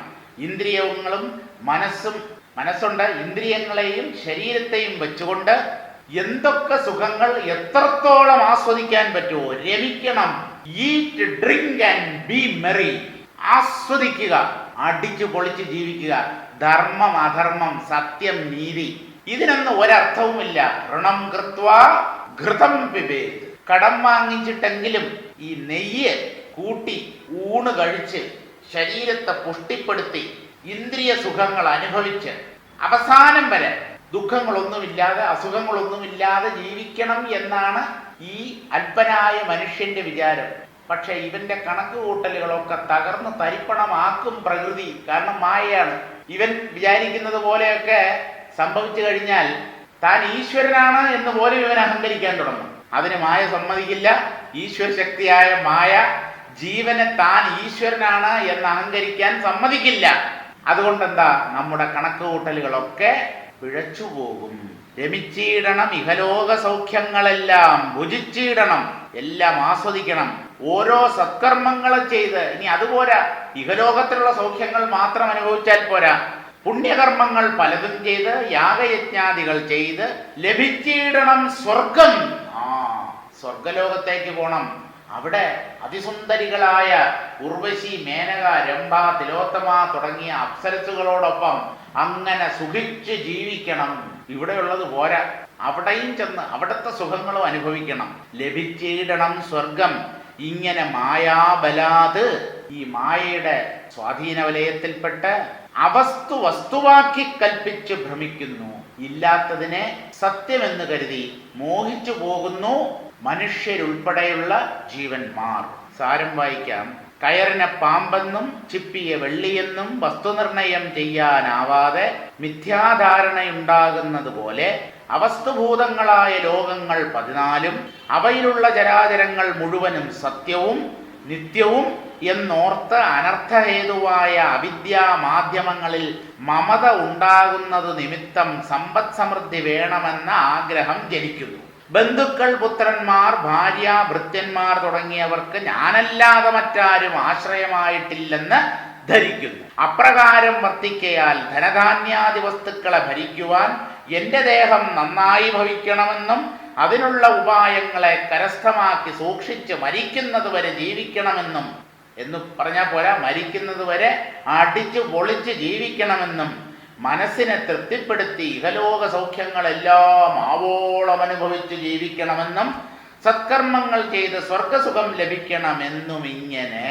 ഇന്ദ്രിയങ്ങളും മനസ്സുണ്ട്, ഇന്ദ്രിയങ്ങളെയും ശരീരത്തെയും വെച്ചുകൊണ്ട് എന്തൊക്കെ സുഖങ്ങൾ എത്രത്തോളം ആസ്വദിക്കാൻ പറ്റുമോ രമിക്കണം. Eat, drink and be merry. ആസ്വദിക്കുക, അടിച്ചു പൊളിച്ച് ജീവിക്കുക. ധർമ്മം അധർമ്മം, സത്യം നീതി, ഇതിനൊന്നും ഒരർത്ഥവുമില്ല. ഋണം കൃത്വാ ഘൃതം പിബേത്. കടം വാങ്ങിച്ചിട്ടെങ്കിലും ഈ നെയ്യ് കൂട്ടി ഊണ് കഴിച്ച് ശരീരത്തെ പുഷ്ടിപ്പെടുത്തി ഇന്ദ്രിയ സുഖങ്ങൾ അനുഭവിച്ച് അവസാനം വരെ ദുഃഖങ്ങളൊന്നുമില്ലാതെ അസുഖങ്ങളൊന്നുമില്ലാതെ ജീവിക്കണം എന്നാണ് ഈ അല്പനായ മനുഷ്യന്റെ വിചാരം. പക്ഷെ ഇവന്റെ കണക്ക് കൂട്ടലുകളൊക്കെ തകർന്ന് തരിപ്പണമാക്കും പ്രകൃതി. കാരണം മായയാണ്. ഇവൻ വിചാരിക്കുന്നത് പോലെയൊക്കെ സംഭവിച്ചു കഴിഞ്ഞാൽ താൻ ഈശ്വരനാണ് എന്ന് പോലും ഇവൻ അഹങ്കരിക്കാൻ തുടങ്ങും. അതിന് മായ സമ്മതിക്കില്ല. ഈശ്വര ശക്തിയായ മായ ജീവനെ താൻ ഈശ്വരനാണ് എന്ന് അഹങ്കരിക്കാൻ സമ്മതിക്കില്ല. അതുകൊണ്ടെന്താ, നമ്മുടെ കണക്ക് കൂട്ടലുകളൊക്കെ പിഴച്ചുപോകും. രമിച്ചിടണം, ഇഹലോക സൗഖ്യങ്ങളെല്ലാം ഭുജിച്ചിടണം, എല്ലാം ആസ്വദിക്കണം. ഓരോ സത്കർമ്മങ്ങളും ചെയ്ത്, ഇനി അതുപോരാ, ഇഹലോകത്തിലുള്ള സൗഖ്യങ്ങൾ മാത്രം അനുഭവിച്ചാൽ പോരാ, പുണ്യകർമ്മങ്ങൾ പലതും ചെയ്ത് യാഗയജ്ഞാദികൾ ചെയ്ത് ലഭിച്ചിടണം സ്വർഗം. സ്വർഗലോകത്തേക്ക് പോണം. അവിടെ അതിസുന്ദരികളായ ഉർവശി, മേനക, രംഭ, തിലോത്തമ തുടങ്ങിയ അപ്സരസുകളോടൊപ്പം അങ്ങനെ സുഖിച്ച് ജീവിക്കണം. ഇവിടെയുള്ളത് പോരാ, അവിടെയും ചെന്ന് അവിടുത്തെ സുഖങ്ങളും അനുഭവിക്കണം. ലഭിച്ചിടണം സ്വർഗം. ഇങ്ങനെ മായാബലാത്, ഈ മായയുടെ സ്വാധീന വലയത്തിൽപ്പെട്ട് അവസ്തു വസ്തുവാക്കി കൽപ്പിച്ച് ഭ്രമിക്കുന്നു. ഇല്ലാത്തതിനെ സത്യമെന്ന് കരുതി മോഹിച്ചു പോകുന്നു മനുഷ്യരുൾപ്പെടെയുള്ള ജീവന്മാർ. സാരം വായിക്കാം. കയറിനെ പാമ്പെന്നും ചിപ്പിയെ വെള്ളിയെന്നും വസ്തുനിർണയം ചെയ്യാനാവാതെ മിഥ്യാധാരണയുണ്ടാകുന്നത് പോലെ അവസ്തുഭൂതങ്ങളായ ലോകങ്ങൾ 14 അവയിലുള്ള ചരാചരങ്ങൾ മുഴുവനും സത്യവും നിത്യവും എന്നോർത്ത് അനർത്ഥഹേതുവായ അവിദ്യാ മാധ്യമങ്ങളിൽ മമത ഉണ്ടാകുന്നത് നിമിത്തം സമ്പദ് സമൃദ്ധി വേണമെന്ന ആഗ്രഹം ജനിക്കുന്നു. ബന്ധുക്കൾ, പുത്രന്മാർ, ഭാര്യ, ഭൃത്യന്മാർ തുടങ്ങിയവർക്ക് ഞാനല്ലാതെ മറ്റാരും ആശ്രയമായിട്ടില്ലെന്ന് ധരിക്കുന്നു. അപ്രകാരം വർത്തിക്കയാൽ ധനധാന്യാദി വസ്തുക്കളെ ഭരിക്കുവാൻ എൻ്റെ ദേഹം നന്നായി ഭവിക്കണമെന്നും അതിനുള്ള ഉപായങ്ങളെ കരസ്ഥമാക്കി സൂക്ഷിച്ച് മരിക്കുന്നത് വരെ ജീവിക്കണമെന്നും എന്ന് പറഞ്ഞാൽ പോരാ, മരിക്കുന്നത് വരെ അടിച്ചു പൊളിച്ച് ജീവിക്കണമെന്നും മനസ്സിനെ തൃപ്തിപ്പെടുത്തി ഇഹലോക സൗഖ്യങ്ങളെല്ലാം ആവോളം അനുഭവിച്ച് ജീവിക്കണമെന്നും സത്കർമ്മങ്ങൾ ചെയ്ത് സ്വർഗസുഖം ലഭിക്കണമെന്നും ഇങ്ങനെ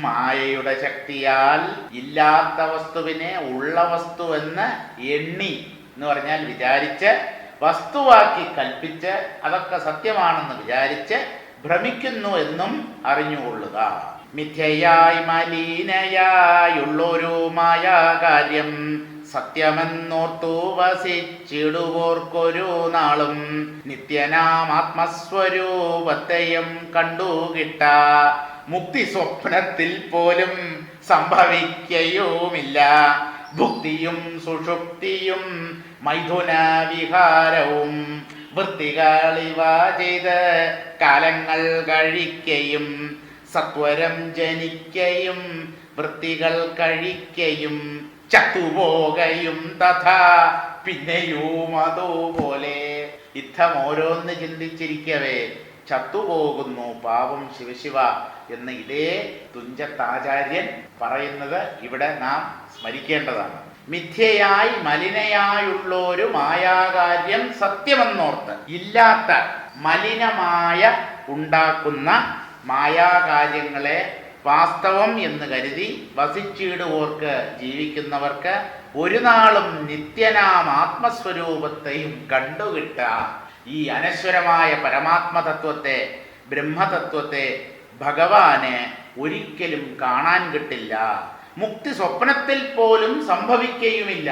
മായയുടെ ശക്തിയാൽ ഇല്ലാത്ത വസ്തുവിനെ ഉള്ള വസ്തു എന്ന് എണ്ണി എന്ന് പറഞ്ഞാൽ വിചാരിച്ച് വസ്തുവാക്കി കൽപ്പിച്ച് അതൊക്കെ സത്യമാണെന്ന് വിചാരിച്ച് ഭ്രമിക്കുന്നു എന്നും അറിഞ്ഞുകൊള്ളുക. മിഥ്യയായി മലീനയായുള്ളൊരു മായാകാര്യം സത്യമെന്നോർത്തു വസിച്ചിടുവോർക്കൊരു നാളും നിത്യനാം ആത്മസ്വരൂപത്തെയും കണ്ടുകിട്ട മുക്തി സ്വപ്നത്തിൽ പോലും സംഭവിക്കയുമില്ല. ഭുക്തിയും സുഷുപ്തിയും മൈഥുന വിഹാരവും വൃത്തികളിവ ചെയ്ത് കാലങ്ങൾ കഴിക്കയും സത്വരം ജനിക്കയും വൃത്തികൾ കഴിക്കയും ചത്തുപോകയും തഥാ പിന്നെയും അതുപോലെ. ഇത്തം ഓരോന്ന് ചിന്തിച്ചിരിക്കവേ ചത്തുപോകുന്നു പാവം ശിവശിവ എന്ന് ഇതേ തുഞ്ചത്താചാര്യൻ പറയുന്നത് ഇവിടെ നാം സ്മരിക്കേണ്ടതാണ്. മിഥ്യയായി മലിനയായുള്ളൊരു മായാകാര്യം സത്യമെന്നോർത്ത് ഇല്ലാത്ത മലിനമായ ഉണ്ടാക്കുന്ന മായാകാര്യങ്ങളെ വാസ്തവം എന്ന് കരുതി വസിച്ചിടുവോർക്ക് ജീവിക്കുന്നവർക്ക് ഒരു നാളും നിത്യനാം ആത്മസ്വരൂപത്തെയും കണ്ടുകിട്ട ഈ അനശ്വരമായ പരമാത്മതത്വത്തെ, ബ്രഹ്മതത്വത്തെ, ഭഗവാനെ ഒരിക്കലും കാണാൻ കിട്ടില്ല. മുക്തി സ്വപ്നത്തിൽ പോലും സംഭവിക്കുകയുമില്ല.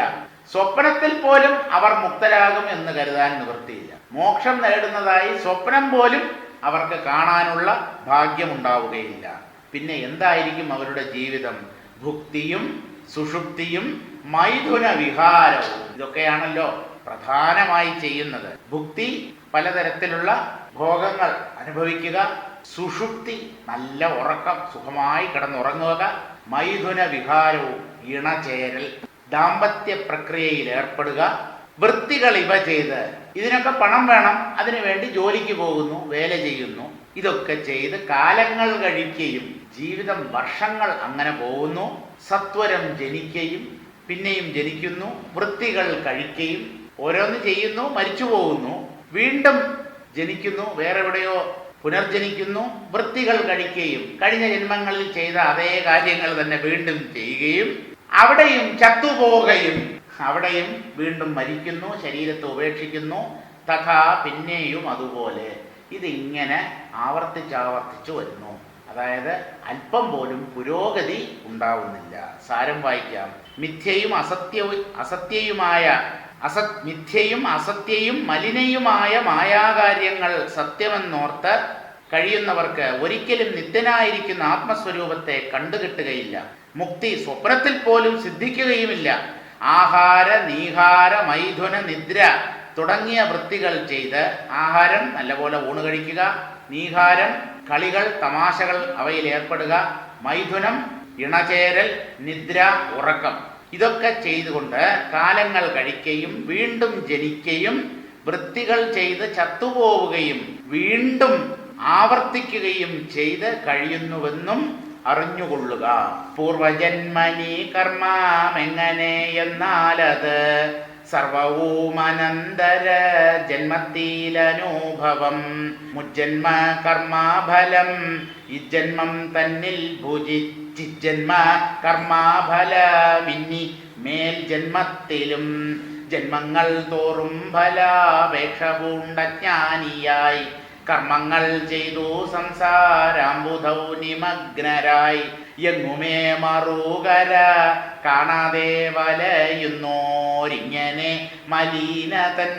സ്വപ്നത്തിൽ പോലും അവർ മുക്തരാകും എന്ന് കരുതാൻ നിവൃത്തിയില്ല. മോക്ഷം നേടുന്നതായി സ്വപ്നം പോലും അവർക്ക് കാണാനുള്ള ഭാഗ്യമുണ്ടാവുകയില്ല. പിന്നെ എന്തായിരിക്കും അവരുടെ ജീവിതം? ഭുക്തിയും സുഷുപ്തിയും മൈഥുന വിഹാരവും. ഇതൊക്കെയാണല്ലോ പ്രധാനമായി ചെയ്യുന്നത്. ഭുക്തി പലതരത്തിലുള്ള ഭോഗങ്ങൾ അനുഭവിക്കുക, സുഷുപ്തി നല്ല ഉറക്കം, സുഖമായി കിടന്നുറങ്ങുക, മൈഥുന വിഹാരവും ഇണചേരൽ, ദാമ്പത്യ പ്രക്രിയയിൽ ഏർപ്പെടുക, വൃത്തികൾ ഇവ ചെയ്ത്. ഇതിനൊക്കെ പണം വേണം, അതിനുവേണ്ടി ജോലിക്ക് പോകുന്നു, വേല ചെയ്യുന്നു. ഇതൊക്കെ ചെയ്ത് കാലങ്ങൾ കഴിക്കുകയും ജീവിതം വർഷങ്ങൾ അങ്ങനെ പോകുന്നു. സത്വരം ജനിക്കുകയും പിന്നെയും ജനിക്കുന്നു, വൃത്തികൾ കഴിക്കുകയും ഓരോന്ന് ചെയ്യുന്നു, മരിച്ചു പോകുന്നു, വീണ്ടും ജനിക്കുന്നു, വേറെ എവിടെയോ പുനർജനിക്കുന്നു, വൃത്തികൾ കഴിക്കുകയും കഴിഞ്ഞ ജന്മങ്ങളിൽ ചെയ്ത അതേ കാര്യങ്ങൾ തന്നെ വീണ്ടും ചെയ്യുകയും അവിടെയും ചത്തുപോകുകയും അവിടെയും വീണ്ടും മരിക്കുന്നു, ശരീരത്തെ ഉപേക്ഷിക്കുന്നു, തഥാ പിന്നെയും അതുപോലെ. ഇതിങ്ങനെ ആവർത്തിച്ചാവർത്തിച്ചു വരുന്നു. അതായത് അല്പം പോലും പുരോഗതി ഉണ്ടാവുന്നില്ല. സാരം വായിക്കാം. മിഥ്യയും അസത്യയും മലിനയുമായ മായാകാര്യങ്ങൾ സത്യമെന്നോർത്ത് കഴിയുന്നവർക്ക് ഒരിക്കലും നിത്യനായിരിക്കുന്ന ആത്മസ്വരൂപത്തെ കണ്ടുകിട്ടുകയില്ല. മുക്തി സ്വപ്നത്തിൽ പോലും സിദ്ധിക്കുകയുമില്ല. ആഹാര, നീഹാര, മൈഥുന, നിദ്ര തുടങ്ങിയ വൃത്തികൾ ചെയ്ത്, ആഹാരം നല്ലപോലെ ഊണ് കഴിക്കുക, നീഹാരം കളികൾ തമാശകൾ അവയിൽ ഏർപ്പെടുക, മൈഥുനം ഇണചേരൽ, നിദ്ര ഉറക്കം, ഇതൊക്കെ ചെയ്തുകൊണ്ട് കാലങ്ങൾ കഴിക്കുകയും വീണ്ടും ജനിക്കുകയും വൃത്തികൾ ചെയ്ത് ചത്തുപോവുകയും വീണ്ടും ആവർത്തിക്കുകയും ചെയ്ത് കഴിയുന്നുവെന്നും അറിഞ്ഞുകൊള്ളുക. പൂർവജന്മനി കർമ്മമെങ്ങനെ എന്നാലത് സർവവും അനന്തര ജന്മത്തിലനുഭവം. മുജ്ജന്മ കർമ്മഫലം ഇജ്ജന്മം തന്നിൽ ഭുജിച്ചിജ്ജന്മ കർമ്മഫലമിന്നി മേൽ ജന്മത്തിലും ജന്മങ്ങൾ തോറും ഫലാപേക്ഷ പൂണ്ടജ്ഞാനിയായി കർമ്മങ്ങൾ ചെയ്തു സംസാരാംബുധൗ നിമഗ്നരായി എങ്ങുമേ മറുകര കാണാതെ വലയുന്നോരിങ്ങനെ മലീനതൻ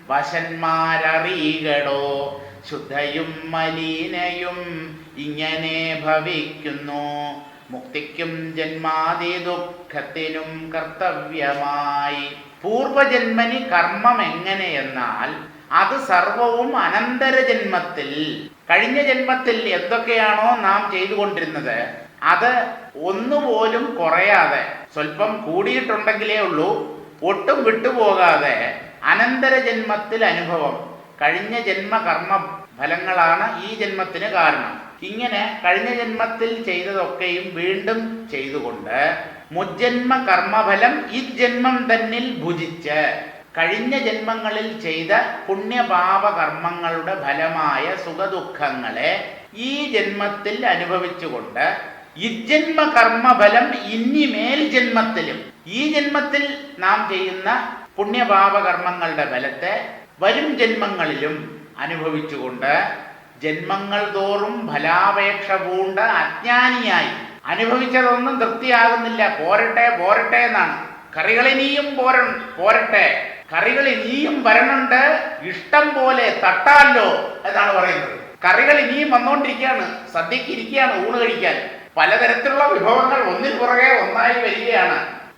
വശന്മാരറികടോ. ശുദ്ധയും മലീനയും ഇങ്ങനെ ഭവിക്കുന്നു. മുക്തിക്കും ജന്മാദി ദുഃഖത്തിനും കർത്തവ്യമായി. പൂർവജന്മനി കർമ്മം എങ്ങനെയെന്നാൽ അത് സർവവും അനന്തര ജന്മത്തിൽ, കഴിഞ്ഞ ജന്മത്തിൽ എന്തൊക്കെയാണോ നാം ചെയ്തുകൊണ്ടിരുന്നത് അത് ഒന്നുപോലും കുറയാതെ, സ്വല്പം കൂടിയിട്ടുണ്ടെങ്കിലേ ഉള്ളൂ, ഒട്ടും വിട്ടുപോകാതെ അനന്തര ജന്മത്തിൽ അനുഭവം. കഴിഞ്ഞ ജന്മ കർമ്മ ഫലങ്ങളാണ് ഈ ജന്മത്തിന് കാരണം. ഇങ്ങനെ കഴിഞ്ഞ ജന്മത്തിൽ ചെയ്തതൊക്കെയും വീണ്ടും ചെയ്തുകൊണ്ട് മുജ്ജന്മ കർമ്മഫലം ഈ ജന്മം തന്നിൽ ഭുജിച്ച് കഴിഞ്ഞ ജന്മങ്ങളിൽ ചെയ്ത പുണ്യപാപ കർമ്മങ്ങളുടെ ഫലമായ സുഖദുഃഖങ്ങളെ ഈ ജന്മത്തിൽ അനുഭവിച്ചുകൊണ്ട് ഇജ്ജന്മ കർമ്മഫലം ഇനിമേൽ ജന്മത്തിലും, ഈ ജന്മത്തിൽ നാം ചെയ്യുന്ന പുണ്യപാപ കർമ്മങ്ങളുടെ ഫലത്തെ വരും ജന്മങ്ങളിലും അനുഭവിച്ചുകൊണ്ട് ജന്മങ്ങൾ തോറും ഫലാപേക്ഷ പൂണ്ട അജ്ഞാനിയായി, അനുഭവിച്ചതൊന്നും തൃപ്തിയാകുന്നില്ല, പോരട്ടെ പോരട്ടെ എന്നാണ്. കറികൾ ഇനിയും പോരട്ടെ, കറികൾ ഇനിയും വരണുണ്ട്, ഇഷ്ടം പോലെ തട്ടാലോ എന്നാണ് പറയുന്നത്. കറികൾ ഇനിയും വന്നുകൊണ്ടിരിക്കുകയാണ്, സദ്യക്ക് ഇരിക്കുകയാണ് ഊണ് കഴിക്കാൻ. പലതരത്തിലുള്ള വിഭവങ്ങൾ ഒന്നിനു പുറകെ ഒന്നായി വരികയാണ്.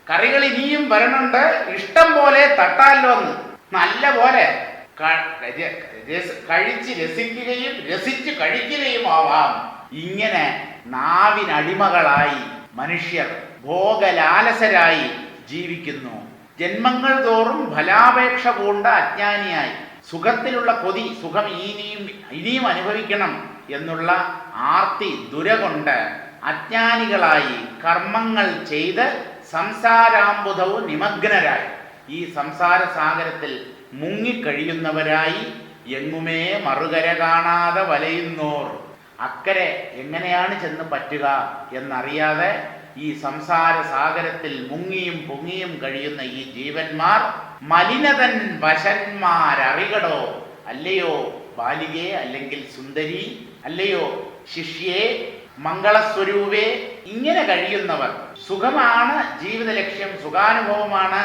കറികൾ ഇനിയും വരണുണ്ട്, ഇഷ്ടം പോലെ തട്ടാലോ എന്ന്. നല്ല പോലെ കഴിച്ച് രസിക്കുകയും രസിച്ച് കഴിക്കുകയും ആവാം. ഇങ്ങനെ നാവിനടിമകളായി മനുഷ്യർ ഭോഗലാലസരായി ജീവിക്കുന്നു. ജന്മങ്ങൾ തോറും ഫലാപേക്ഷ പൂണ്ട അജ്ഞാനിയായി സുഖത്തിലുള്ള കൊതി, സുഖം ഇനിയും അനുഭവിക്കണം എന്നുള്ള ആർത്തി ദുരകൊണ്ട് അജ്ഞാനികളായി കർമ്മങ്ങൾ ചെയ്ത് സംസാരാംബുധവും നിമഗ്നരായി ഈ സംസാര സാഗരത്തിൽ മുങ്ങിക്കഴിയുന്നവരായി എങ്ങുമേ മറുകര കാണാതെ വലയുന്നോർ. അക്കരെ എങ്ങനെയാണ് ചെന്ന് പറ്റുക എന്നറിയാതെ ഈ സംസാര സാഗരത്തിൽ മുങ്ങിയും പൊങ്ങിയും കഴിയുന്ന ഈ ജീവന്മാർ മലിനതൻ വശന്മാരറികടോ. അല്ലയോ ബാലികേ, അല്ലെങ്കിൽ സുന്ദരി, അല്ലയോ ശിഷ്യേ, മംഗളസ്വരൂപേ, ഇങ്ങനെ കഴിയുന്നവർ, സുഖമാണ് ജീവിത ലക്ഷ്യം, സുഖാനുഭവമാണ്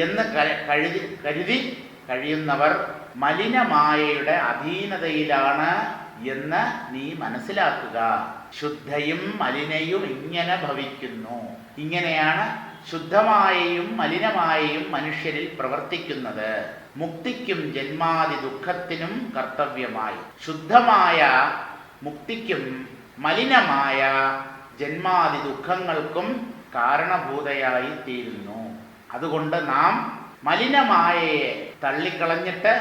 എന്ന് കരുതി കഴിയുന്നവർ മലിനമായയുടെ അധീനതയിലാണ് എന്ന് നീ മനസ്സിലാക്കുക. ശുദ്ധയും മലിനയും ഇങ്ങനെ ഭവിക്കുന്നു. ഇങ്ങനെയാണ് ശുദ്ധമായയും മലിനമായയും മനുഷ്യരിൽ പ്രവർത്തിക്കുന്നത്. മുക്തിക്കും ജന്മാദി ദുഃഖത്തിനും കർത്തവ്യമായി ശുദ്ധമായ മുക്തിക്കും മലിനമായ ജന്മാദി ദുഃഖങ്ങൾക്കും കാരണഭൂതയായി തീരുന്നു. അതുകൊണ്ട് നാം മലിനമായയെ തള്ളിക്കളഞ്ഞിട്ട്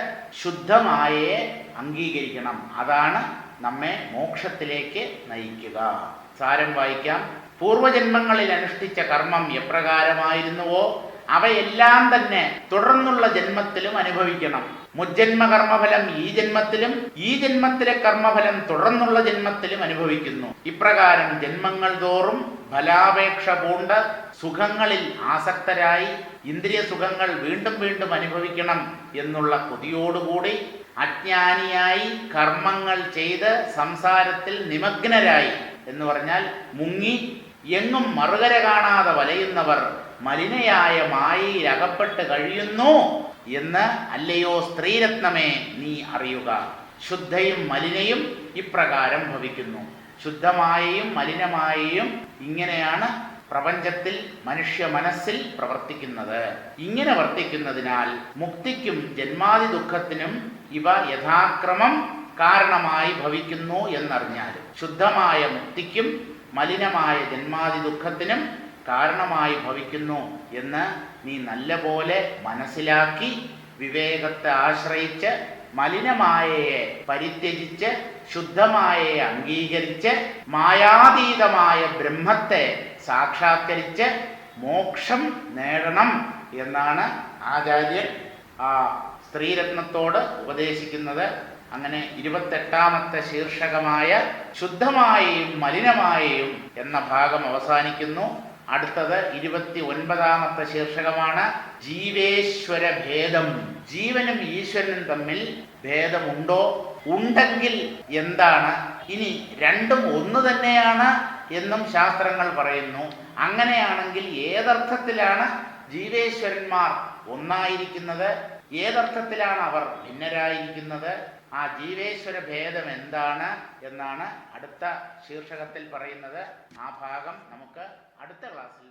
ശുദ്ധമായയെ അംഗീകരിക്കണം. അതാണ് നമ്മെ മോക്ഷത്തിലേക്ക് നയിക്കുക. സാരം വായിക്കാം. പൂർവജന്മങ്ങളിൽ അനുഷ്ഠിച്ച കർമ്മം എപ്രകാരമായിരുന്നുവോ അവയെല്ലാം തന്നെ തുടർന്നുള്ള ജന്മത്തിലും അനുഭവിക്കണം. മുജ്ജന്മ കർമ്മഫലം ഈ ജന്മത്തിലും, ഈ ജന്മത്തിലെ കർമ്മഫലം തുടർന്നുള്ള ജന്മത്തിലും അനുഭവിക്കുന്നു. ഇപ്രകാരം ജന്മങ്ങൾ തോറും ഫലാപേക്ഷ പൂണ്ട് സുഖങ്ങളിൽ ആസക്തരായി ഇന്ദ്രിയ സുഖങ്ങൾ വീണ്ടും വീണ്ടും അനുഭവിക്കണം എന്നുള്ള കൊതിയോടുകൂടി അജ്ഞാനിയായി കർമ്മങ്ങൾ ചെയ്ത് സംസാരത്തിൽ നിമഗ്നരായി എന്ന് പറഞ്ഞാൽ മുങ്ങി എങ്ങും മറുകര കാണാതെ വലയുന്നവർ മലിനയായ മായയിൽ അകപ്പെട്ട് കഴിയുന്നു എന്ന് അല്ലയോ സ്ത്രീരത്നമേ നീ അറിയുക. ശുദ്ധയും മലിനയും ഇപ്രകാരം ഭവിക്കുന്നു. ശുദ്ധമായയും മലിനമായയും ഇങ്ങനെയാണ് പ്രപഞ്ചത്തിൽ മനുഷ്യ മനസ്സിൽ പ്രവർത്തിക്കുന്നത്. ഇങ്ങനെ വർത്തിക്കുന്നതിനാൽ മുക്തിക്കും ജന്മാദി ദുഃഖത്തിനും ഇവ യഥാക്രമം കാരണമായി ഭവിക്കുന്നു എന്നറിഞ്ഞാൽ ശുദ്ധമായ മുക്തിക്കും മലിനമായ ജന്മാദി ദുഃഖത്തിനും കാരണമായി ഭവിക്കുന്നു എന്ന് നീ നല്ലപോലെ മനസ്സിലാക്കി വിവേകത്തെ ആശ്രയിച്ച് മലിനമായയെ പരിത്യജിച്ച് ശുദ്ധമായയെ അംഗീകരിച്ച് മായാതീതമായ ബ്രഹ്മത്തെ സാക്ഷാത്കരിച്ച് മോക്ഷം നേടണം എന്നാണ് ആചാര്യൻ ആ സ്ത്രീരത്നത്തോട് ഉപദേശിക്കുന്നത്. അങ്ങനെ 28ാമത്തെ ശീർഷകമായ ശുദ്ധമായയും മലിനമായയും എന്ന ഭാഗം അവസാനിക്കുന്നു. അടുത്തത് 29ാമത്തെ ശീർഷകമാണ് ജീവേശ്വര ഭേദം. ജീവനും ഈശ്വരനും തമ്മിൽ ഭേദമുണ്ടോ? ഉണ്ടെങ്കിൽ എന്താണ്? ഇനി രണ്ടും ഒന്ന് തന്നെയാണ് എന്നും ശാസ്ത്രങ്ങൾ പറയുന്നു. അങ്ങനെയാണെങ്കിൽ ഏതർത്ഥത്തിലാണ് ജീവേശ്വരന്മാർ ഒന്നായിരിക്കുന്നത്? ഏതർത്ഥത്തിലാണ് അവർ ഭിന്നരായിരിക്കുന്നത്? ആ ജീവേശ്വര ഭേദം എന്താണ് എന്നാണ് അടുത്ത ശീർഷകത്തിൽ പറയുന്നത്. ആ ഭാഗം നമുക്ക് അടുത്ത ക്ലാസ്സിൽ